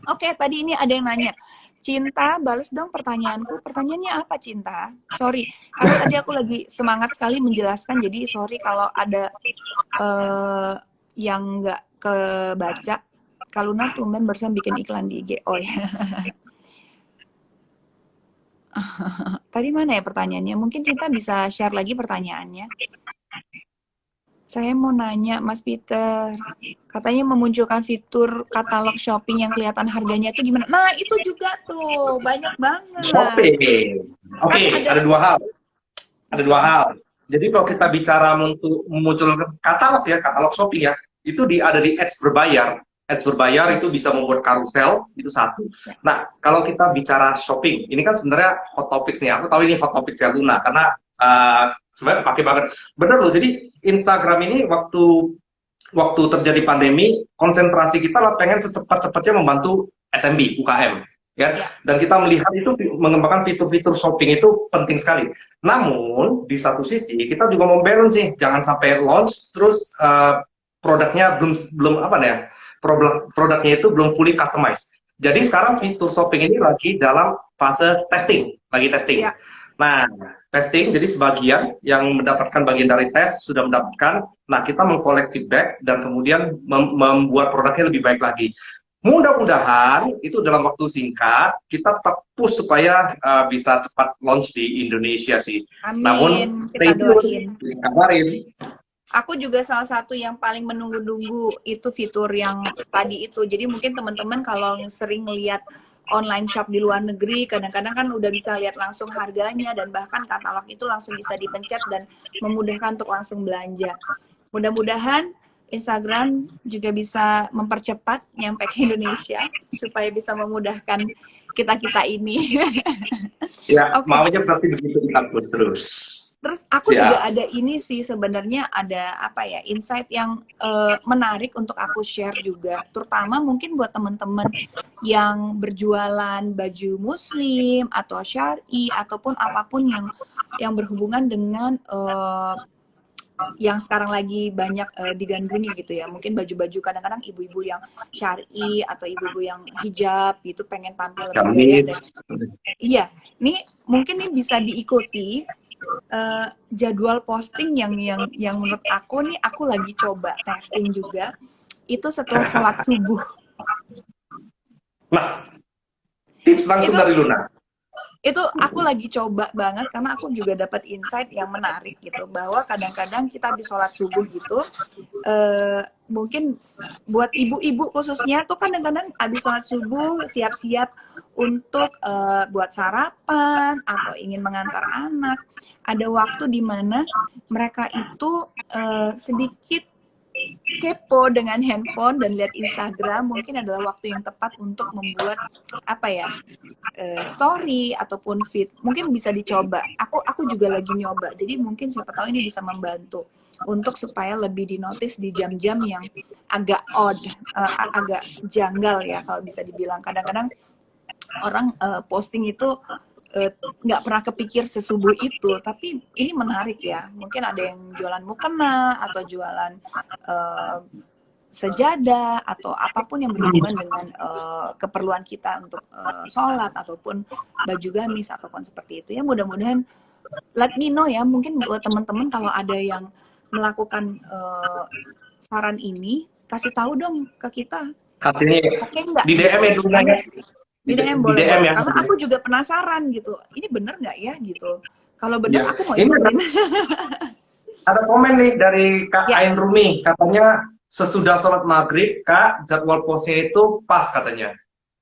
Oke, tadi ini ada yang nanya. Cinta, balas dong pertanyaanku. Pertanyaannya apa Cinta? Sorry, karena tadi aku lagi semangat sekali menjelaskan. Jadi sorry kalau ada yang nggak kebaca. Kaluna tumben barusan bikin iklan di IG. Oh ya. Tadi mana ya pertanyaannya? Mungkin Cinta bisa share lagi pertanyaannya. Saya mau nanya, Mas Peter, katanya memunculkan fitur katalog shopping yang kelihatan harganya itu gimana? Nah, itu juga tuh, banyak banget. Shopping. Oke, Kan ada, ada dua hal. Ada dua betul. hal. Jadi kalau kita bicara untuk memunculkan katalog shopping ya, itu ada di ads berbayar. Ads berbayar itu bisa membuat karusel, itu satu. Nah, kalau kita bicara shopping, ini kan sebenarnya hot topics nih. Aku tahu ini hot topics ya Luna, karena sebenarnya pakai banget. Bener loh, jadi Instagram ini waktu terjadi pandemi, konsentrasi kita lah pengen secepat-cepatnya membantu SMB, UKM. Ya, dan kita melihat itu mengembangkan fitur-fitur shopping itu penting sekali. Namun di satu sisi kita juga mau balance sih, jangan sampai launch terus produknya belum apa ya, produknya itu belum fully customized. Jadi sekarang fitur shopping ini lagi dalam fase testing, lagi testing. Ya. Nah, testing, jadi sebagian yang mendapatkan bagian dari tes sudah mendapatkan. Nah, kita mengkolek feedback dan kemudian membuat produknya lebih baik lagi. Mudah-mudahan itu dalam waktu singkat kita tetap push supaya bisa cepat launch di Indonesia sih. Amin, Namun kita doain. Kabarin. Aku juga salah satu yang paling menunggu-nunggu itu fitur yang tadi itu. Jadi mungkin teman-teman kalau sering lihat online shop di luar negeri, kadang-kadang kan udah bisa lihat langsung harganya dan bahkan katalog itu langsung bisa dipencet dan memudahkan untuk langsung belanja. Mudah-mudahan Instagram juga bisa mempercepat nyampe ke Indonesia supaya bisa memudahkan kita-kita ini. Ya, Oke. maunya berarti begitu kita push terus. Terus aku juga ada ini sih sebenarnya ada apa ya insight yang menarik untuk aku share juga, terutama mungkin buat teman-teman yang berjualan baju muslim atau syar'i ataupun apapun yang berhubungan dengan yang sekarang lagi banyak digandrungi gitu ya. Mungkin baju-baju kadang-kadang ibu-ibu yang syar'i atau ibu-ibu yang hijab gitu pengen tampil lebih gaya dan iya, nih mungkin nih bisa diikuti jadwal posting yang menurut aku nih aku lagi coba testing juga itu setelah sholat subuh. Nah, tips langsung Itu dari Luna. Itu aku lagi coba banget karena aku juga dapat insight yang menarik gitu, bahwa kadang-kadang kita habis sholat subuh gitu, mungkin buat ibu-ibu khususnya tuh kadang-kadang habis sholat subuh siap-siap untuk buat sarapan atau ingin mengantar anak, ada waktu di mana mereka itu sedikit kepo dengan handphone dan lihat Instagram, mungkin adalah waktu yang tepat untuk membuat apa ya, story ataupun feed. Mungkin bisa dicoba. Aku juga lagi nyoba. Jadi mungkin siapa tahu ini bisa membantu untuk supaya lebih dinotis di jam-jam yang agak odd, agak janggal ya kalau bisa dibilang. Kadang-kadang orang posting itu nggak pernah kepikir sesubuh itu, tapi ini menarik ya. Mungkin ada yang jualan mukena atau jualan sejadah atau apapun yang berhubungan dengan keperluan kita untuk sholat ataupun baju gamis ataupun seperti itu ya. Mudah-mudahan let me know ya, mungkin buat teman-teman kalau ada yang melakukan saran ini, kasih tahu dong ke kita. Kasih Oke nggak di DM ya gitu? dulu ya. Di DM Di DM boleh-boleh. ya. Karena aku juga penasaran gitu. Ini bener nggak ya gitu? Kalau bener Ya. aku mau Ini ikutin. ada komen nih dari Kak Ya, Ain Rumi, katanya sesudah sholat maghrib, Kak, jadwal postnya itu pas katanya.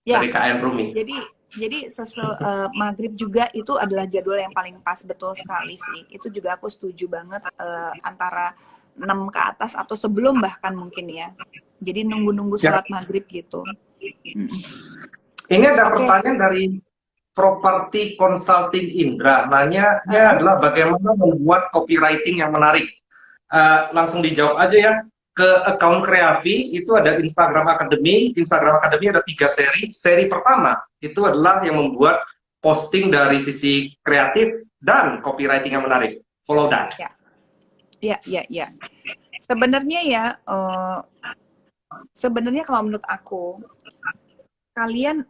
ya. Dari Kak Ain Rumi. Jadi maghrib juga itu adalah jadwal yang paling pas, betul sekali sih. Itu juga aku setuju banget, antara 6 ke atas atau sebelum bahkan mungkin ya. Jadi nunggu-nunggu Ya. sholat maghrib gitu. Ini ada Oke. pertanyaan dari Property Consulting Indra. Nanyanya adalah bagaimana membuat copywriting yang menarik. Langsung dijawab aja ya. Ke account Kreavi itu ada Instagram Academy. Instagram Academy ada 3 seri. Seri pertama itu adalah yang membuat posting dari sisi kreatif dan copywriting yang menarik. Follow that. Ya. Sebenarnya ya, sebenarnya kalau menurut aku, kalian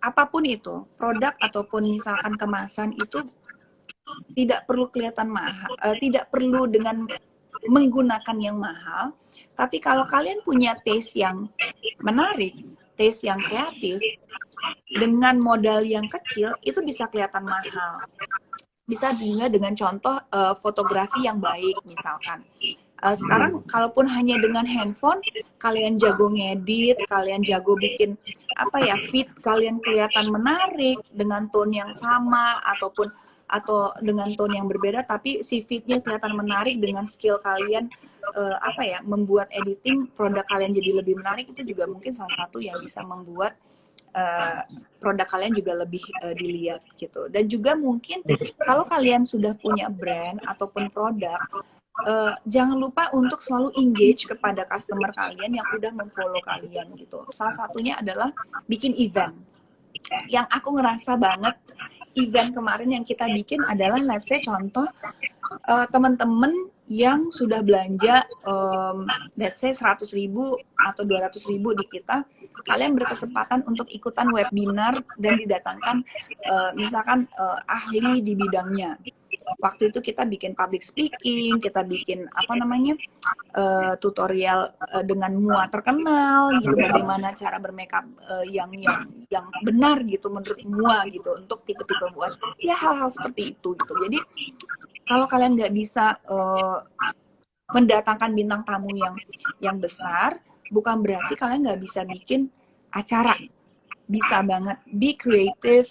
apapun itu, produk ataupun misalkan kemasan itu tidak perlu kelihatan mahal, tidak perlu dengan menggunakan yang mahal, tapi kalau kalian punya taste yang menarik, taste yang kreatif, dengan modal yang kecil, itu bisa kelihatan mahal. Bisa juga dengan contoh fotografi yang baik misalkan. Sekarang kalaupun hanya dengan handphone, kalian jago ngedit, kalian jago bikin apa ya, feed kalian kelihatan menarik dengan tone yang sama atau dengan tone yang berbeda, tapi si feednya kelihatan menarik dengan skill kalian apa ya, membuat editing produk kalian jadi lebih menarik, itu juga mungkin salah satu yang bisa membuat produk kalian juga lebih dilihat gitu. Dan juga mungkin kalau kalian sudah punya brand ataupun produk, jangan lupa untuk selalu engage kepada customer kalian yang udah memfollow kalian gitu. Salah satunya adalah bikin event. Yang aku ngerasa banget event kemarin yang kita bikin adalah, let's say contoh, teman-teman yang sudah belanja let's say 100.000 atau 200.000 di kita, kalian berkesempatan untuk ikutan webinar dan didatangkan misalkan ahli di bidangnya. Waktu itu kita bikin public speaking, kita bikin apa namanya, tutorial dengan mua terkenal gitu, bagaimana cara bermakeup yang benar gitu menurut mua gitu, untuk tipe-tipe buat ya hal-hal seperti itu gitu. Jadi kalau kalian nggak bisa mendatangkan bintang tamu yang besar, bukan berarti kalian nggak bisa bikin acara. Bisa banget, be creative.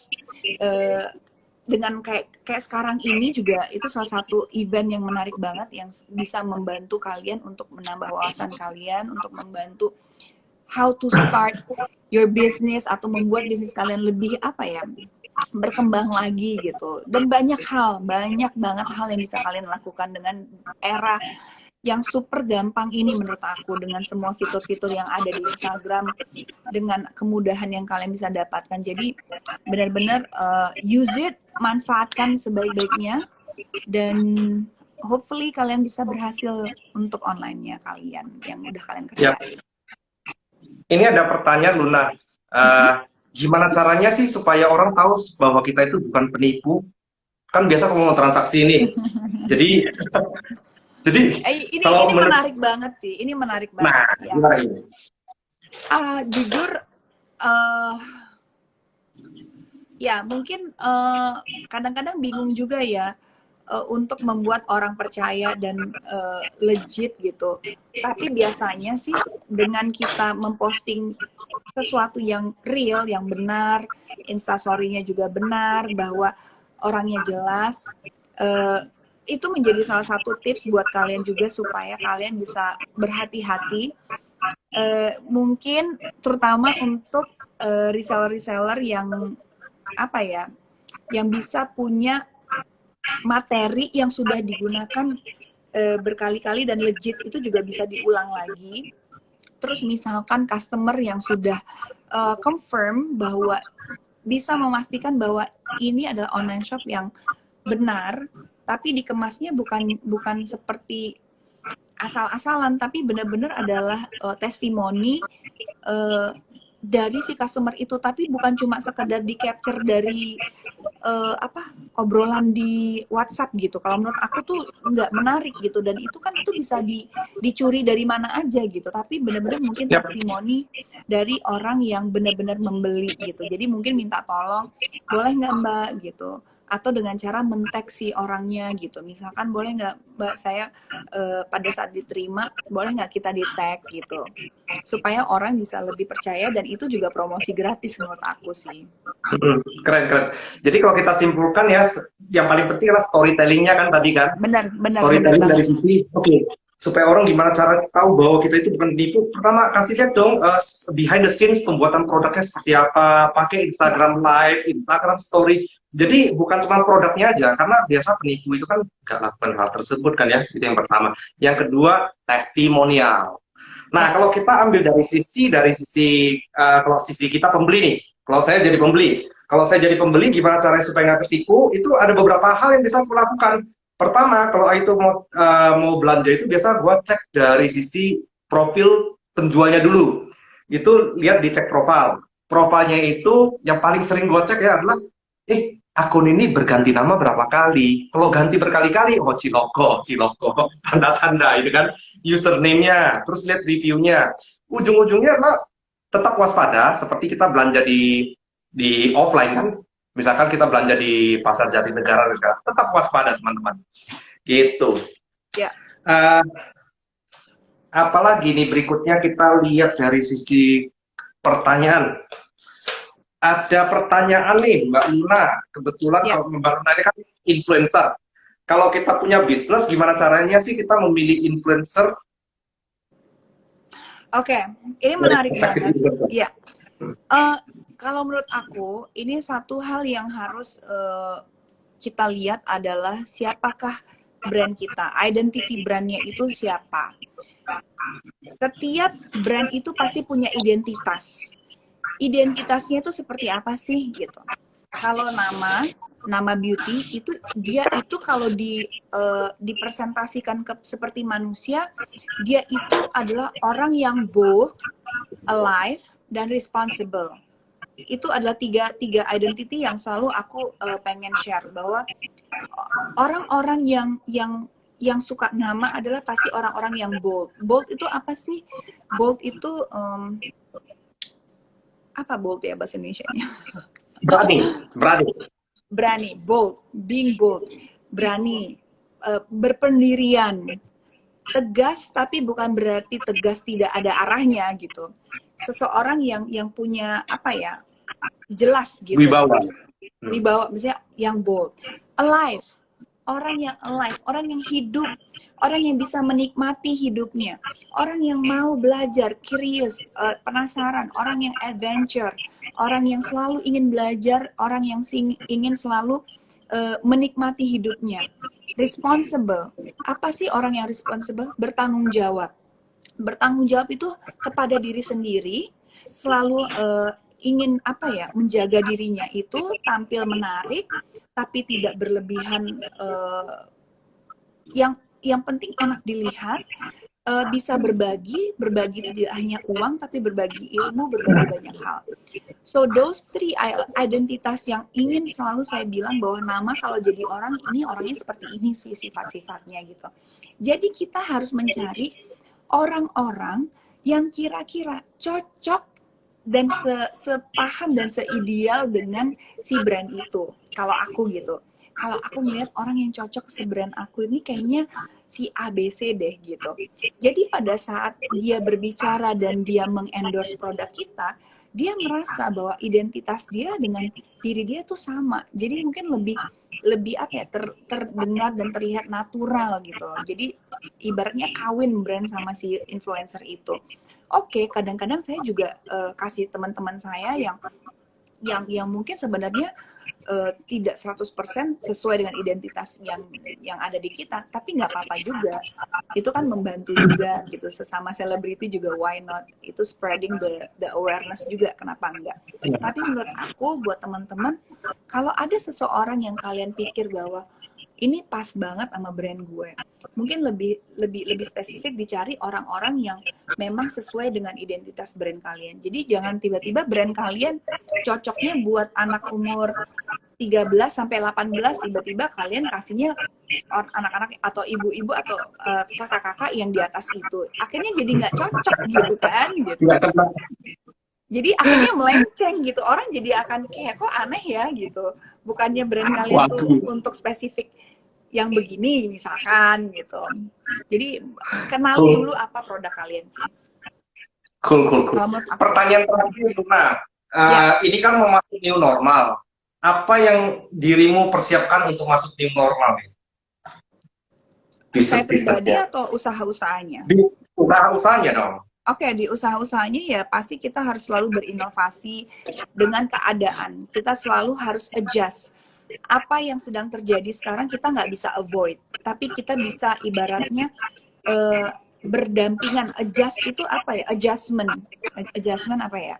Dengan kayak sekarang ini juga, itu salah satu event yang menarik banget yang bisa membantu kalian untuk menambah wawasan kalian, untuk membantu how to start your business atau membuat bisnis kalian lebih apa ya, berkembang lagi gitu. Dan banyak banget hal yang bisa kalian lakukan dengan era yang super gampang ini menurut aku, dengan semua fitur-fitur yang ada di Instagram, dengan kemudahan yang kalian bisa dapatkan. Jadi benar-benar use it, manfaatkan sebaik-baiknya, dan hopefully kalian bisa berhasil untuk online-nya kalian yang udah kalian kerjain. Ini ada pertanyaan Luna. Gimana caranya sih supaya orang tahu bahwa kita itu bukan penipu? Kan biasa kalau mau transaksi ini. Jadi ini menarik banget sih. Ini menarik banget. Nah, ya. gimana ini? Jujur, Ya, mungkin kadang-kadang bingung juga ya untuk membuat orang percaya dan legit gitu. Tapi biasanya sih dengan kita memposting sesuatu yang real, yang benar, instastory-nya juga benar, bahwa orangnya jelas, eh, itu menjadi salah satu tips buat kalian juga supaya kalian bisa berhati-hati. Mungkin terutama untuk reseller-reseller yang apa ya, yang bisa punya materi yang sudah digunakan berkali-kali dan legit, itu juga bisa diulang lagi. Terus misalkan customer yang sudah confirm bahwa bisa memastikan bahwa ini adalah online shop yang benar, tapi dikemasnya bukan bukan seperti asal-asalan, tapi benar-benar adalah testimoni uh, dari si customer itu, tapi bukan cuma sekedar di capture dari apa, obrolan di WhatsApp gitu. Kalau menurut aku tuh nggak menarik gitu, dan itu kan itu bisa dicuri dari mana aja gitu. Tapi benar-benar mungkin Yap. testimoni dari orang yang benar-benar membeli gitu. Jadi mungkin minta tolong, boleh nggak Mbak gitu, atau dengan cara men-tag si orangnya gitu. Misalkan boleh nggak Mbak, saya pada saat diterima boleh nggak kita di tag gitu, supaya orang bisa lebih percaya, dan itu juga promosi gratis menurut aku sih. Keren, keren. Jadi kalau kita simpulkan ya, yang paling penting adalah storytelling-nya kan tadi kan. Benar, benar, benar Storytelling dari banget. sisi, supaya orang gimana cara tahu bahwa kita itu bukan penipu. Pertama, kasih lihat dong behind the scenes pembuatan produknya seperti apa, pakai Ya, Instagram Live, Instagram Story. Jadi bukan cuma produknya aja, karena biasa penipu itu kan nggak lakukan hal tersebut kan ya, itu yang pertama. Yang kedua, testimonial. Nah, ya. kalau kita ambil dari sisi kalau sisi kita pembeli nih, kalau saya jadi pembeli, gimana caranya supaya nggak tertipu? Itu ada beberapa hal yang bisa aku lakukan. Pertama, kalau itu mau belanja itu biasa gue cek dari sisi profil penjualnya dulu. Itu lihat di cek profil. Profilnya itu yang paling sering gue cek ya adalah, akun ini berganti nama berapa kali? Kalau ganti berkali-kali, oh ciloko, ciloko, tanda-tanda itu kan username-nya, terus lihat review-nya. Ujung-ujungnya adalah tetap waspada, seperti kita belanja di offline kan. Misalkan kita belanja di pasar Jatinegara sekarang, tetap waspada teman-teman. Gitu. Ya, Uh, Apalagi nih berikutnya kita lihat dari sisi pertanyaan. Ada pertanyaan nih Mbak Luna. Kebetulan ya. kalau Mbak Luna ini kan influencer. Kalau kita punya bisnis, gimana caranya sih kita memilih influencer Oke, ini dari menarik perspektif banget. influencer? Ya, kalau menurut aku, ini satu hal yang harus kita lihat adalah siapakah brand kita, identity brandnya itu siapa. Setiap brand itu pasti punya identitas. Identitasnya itu seperti apa sih gitu. Kalau nama beauty itu, dia itu kalau dipresentasikan seperti manusia, dia itu adalah orang yang bold, alive, dan responsible. Itu adalah tiga identity yang selalu aku pengen share, bahwa orang-orang yang suka nama adalah pasti orang-orang yang bold. Bold itu apa sih? Bold itu apa bold ya bahasa Indonesia-nya? Berani, berani. Berani, bold, being bold, berani, berpendirian, tegas, tapi bukan berarti tegas tidak ada arahnya gitu. Seseorang yang punya apa ya, jelas gitu. Wibawa. Wibawa, misalnya yang bold, alive, orang yang alive, orang yang hidup, orang yang bisa menikmati hidupnya, orang yang mau belajar, curious, penasaran, orang yang adventure, orang yang selalu ingin belajar, orang yang ingin selalu menikmati hidupnya. Responsible, apa sih orang yang responsible? Bertanggung jawab. Bertanggung jawab itu kepada diri sendiri, selalu ingin apa ya, menjaga dirinya itu tampil menarik, tapi tidak berlebihan. Yang penting enak dilihat, bisa berbagi tidak hanya uang, tapi berbagi ilmu, berbagi banyak hal. So those three identitas yang ingin selalu saya bilang, bahwa nama kalau jadi orang, ini orangnya seperti ini sih sifat-sifatnya gitu. Jadi kita harus mencari orang-orang yang kira-kira cocok dan sepaham dan seideal dengan si brand itu. Kalau aku gitu. Kalau aku melihat orang yang cocok ke brand aku ini kayaknya si ABC deh gitu. Jadi pada saat dia berbicara dan dia mengendorse produk kita, dia merasa bahwa identitas dia dengan diri dia tuh sama. Jadi mungkin lebih lebih apa ya, terdengar dan terlihat natural gitu loh. Jadi ibaratnya kawin brand sama si influencer itu. Oke, kadang-kadang saya juga kasih teman-teman saya yang mungkin sebenarnya tidak 100% sesuai dengan identitas yang ada di kita, tapi nggak apa-apa juga. Itu kan membantu juga gitu, sesama selebriti juga, why not? Itu spreading the awareness juga, kenapa enggak? Tapi menurut aku, buat teman-teman, kalau ada seseorang yang kalian pikir bahwa ini pas banget sama brand gue, mungkin lebih lebih lebih spesifik dicari orang-orang yang memang sesuai dengan identitas brand kalian. Jadi jangan tiba-tiba brand kalian cocoknya buat anak umur 13 sampai 18, tiba-tiba kalian kasihnya anak-anak atau ibu-ibu atau kakak-kakak yang di atas itu. Akhirnya jadi nggak cocok gitu kan gitu. Jadi akhirnya melenceng gitu. Orang jadi akan kayak kok aneh ya gitu. Bukannya brand kalian tuh untuk spesifik yang begini misalkan gitu. Jadi kenali dulu apa produk kalian sih. Cool. Pertanyaan terakhir, Luna. Ya. Ini kan mau masuk new normal. Apa yang dirimu persiapkan untuk masuk new normal? Saya pribadi atau usaha-usahanya? Di usaha-usahanya dong. Oke, di usaha-usahanya ya pasti kita harus selalu berinovasi dengan keadaan. Kita selalu harus adjust. Apa yang sedang terjadi sekarang kita nggak bisa avoid, tapi kita bisa ibaratnya berdampingan. Adjust itu apa ya? Adjustment apa ya?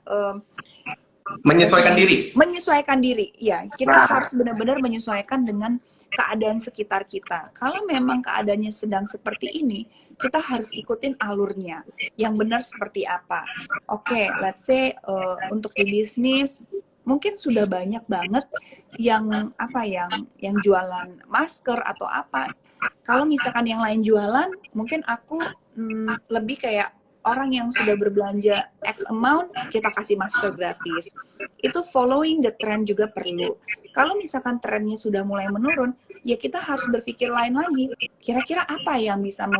Menyesuaikan diri. Menyesuaikan diri, ya. Kita harus benar-benar menyesuaikan dengan keadaan sekitar kita. Kalau memang keadaannya sedang seperti ini, kita harus ikutin alurnya. Yang benar seperti apa? Oke, let's say untuk di bisnis mungkin sudah banyak banget yang apa yang jualan masker atau apa. Kalau misalkan yang lain jualan, mungkin aku lebih kayak orang yang sudah berbelanja X amount, kita kasih masker gratis. Itu following the trend juga perlu. Kalau misalkan trennya sudah mulai menurun, ya kita harus berpikir lain lagi. Kira-kira apa yang bisa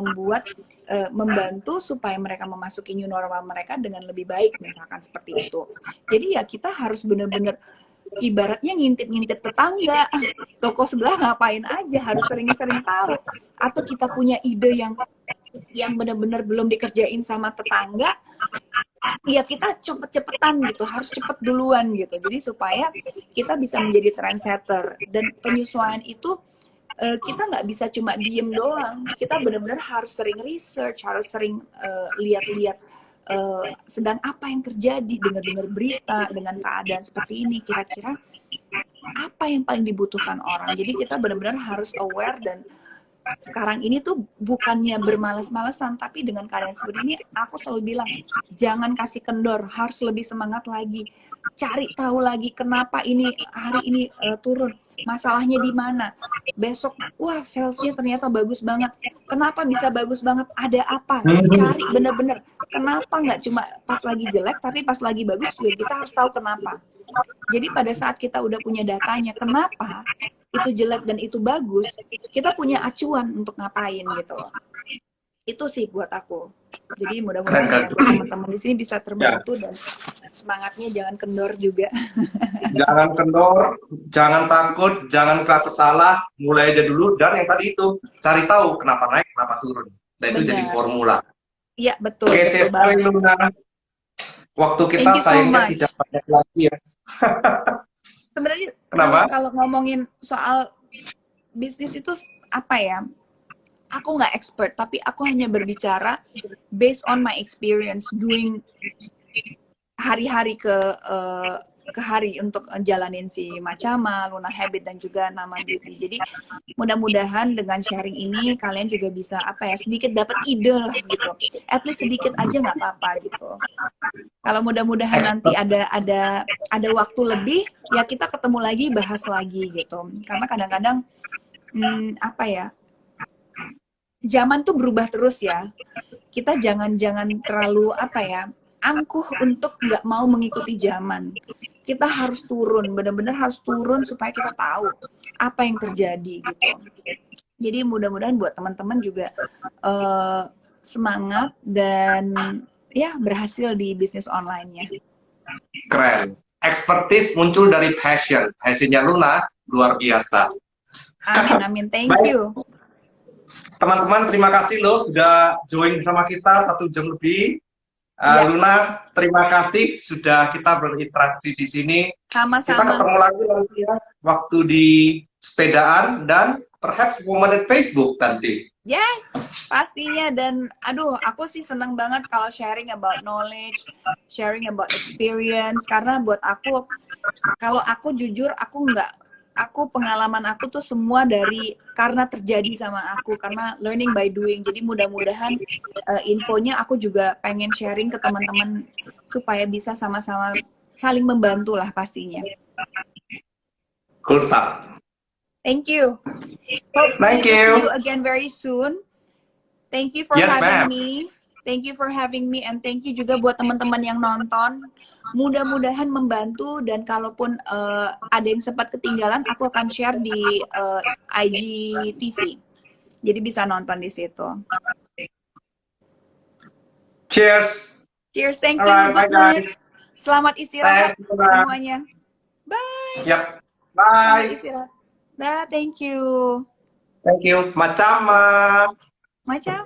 membantu supaya mereka memasuki new normal mereka dengan lebih baik, misalkan seperti itu. Jadi ya kita harus benar-benar ibaratnya ngintip-ngintip tetangga, toko sebelah ngapain aja, harus sering-sering tahu. Atau kita punya ide yang benar-benar belum dikerjain sama tetangga, ya kita cepet-cepetan gitu, harus cepet duluan gitu. Jadi supaya kita bisa menjadi trendsetter. Dan penyesuaian itu kita nggak bisa cuma diem doang. Kita benar-benar harus sering research, harus sering lihat-lihat sedang apa yang terjadi, dengar-dengar berita dengan keadaan seperti ini. Kira-kira apa yang paling dibutuhkan orang. Jadi kita benar-benar harus aware. Dan sekarang ini tuh bukannya bermalas-malasan, tapi dengan keadaan seperti ini aku selalu bilang jangan kasih kendor, harus lebih semangat lagi, cari tahu lagi kenapa ini hari ini turun, masalahnya di mana, besok wah salesnya ternyata bagus banget, kenapa bisa bagus banget, ada apa, dicari bener-bener kenapa, nggak cuma pas lagi jelek tapi pas lagi bagus juga kita harus tahu kenapa. Jadi pada saat kita udah punya datanya kenapa itu jelek dan itu bagus, kita punya acuan untuk ngapain gitu loh. Itu sih buat aku. Jadi mudah-mudahan ya buat teman-teman di sini bisa terbantu dan semangatnya jangan kendor juga. Jangan kendor, jangan takut, jangan kelihatan salah, mulai aja dulu. Dan yang tadi itu cari tahu kenapa naik, kenapa turun. Dan itu jadi formula. Iya betul. Kece sekali Luna. Waktu kita sayangnya tidak banyak lagi ya. Sebenarnya kalau ngomongin soal bisnis itu apa ya, aku nggak expert, tapi aku hanya berbicara based on my experience doing hari-hari ke hari untuk jalanin si Macama, Luna Habit, dan juga Nama Beauty. Jadi mudah-mudahan dengan sharing ini kalian juga bisa apa ya, sedikit dapat ide lah gitu. At least sedikit aja nggak apa-apa gitu. Kalau mudah-mudahan nanti ada waktu lebih, ya kita ketemu lagi, bahas lagi gitu. Karena kadang-kadang apa ya, zaman tuh berubah terus ya. Kita jangan terlalu apa ya, angkuh untuk nggak mau mengikuti zaman. Kita harus turun, benar-benar harus turun supaya kita tahu apa yang terjadi gitu. Jadi mudah-mudahan buat teman-teman juga semangat dan ya berhasil di bisnis online-nya. Keren. Expertise muncul dari passion. Passionnya Luna luar biasa. Amin, amin. Thank Baik. you. Teman-teman, terima kasih loh sudah join sama kita 1 jam lebih. Ya. Luna, terima kasih sudah kita berinteraksi di sini. Kita Sama-sama. ketemu lagi nanti ya, waktu di sepedaan dan perhaps momen Facebook nanti. Yes, pastinya. Dan aduh, aku sih senang banget kalau sharing about knowledge, sharing about experience. Karena buat aku, kalau aku jujur, pengalaman aku tuh semua karena terjadi sama aku, karena learning by doing. Jadi mudah-mudahan infonya aku juga pengen sharing ke teman-teman supaya bisa sama-sama saling membantu lah pastinya. Cool stuff. Thank you. Hopefully to see you again very soon. Thank you for having me. Thank you for having me, and thank you juga buat teman-teman yang nonton. Mudah-mudahan membantu, dan kalaupun ada yang sempat ketinggalan, aku akan share di IGTV. Jadi bisa nonton di situ. Cheers. Cheers, thank you. Good night. Selamat istirahat semuanya. Bye. Yep. Bye. Selamat istirahat. Dah, thank you. Thank you. Macama. Macam.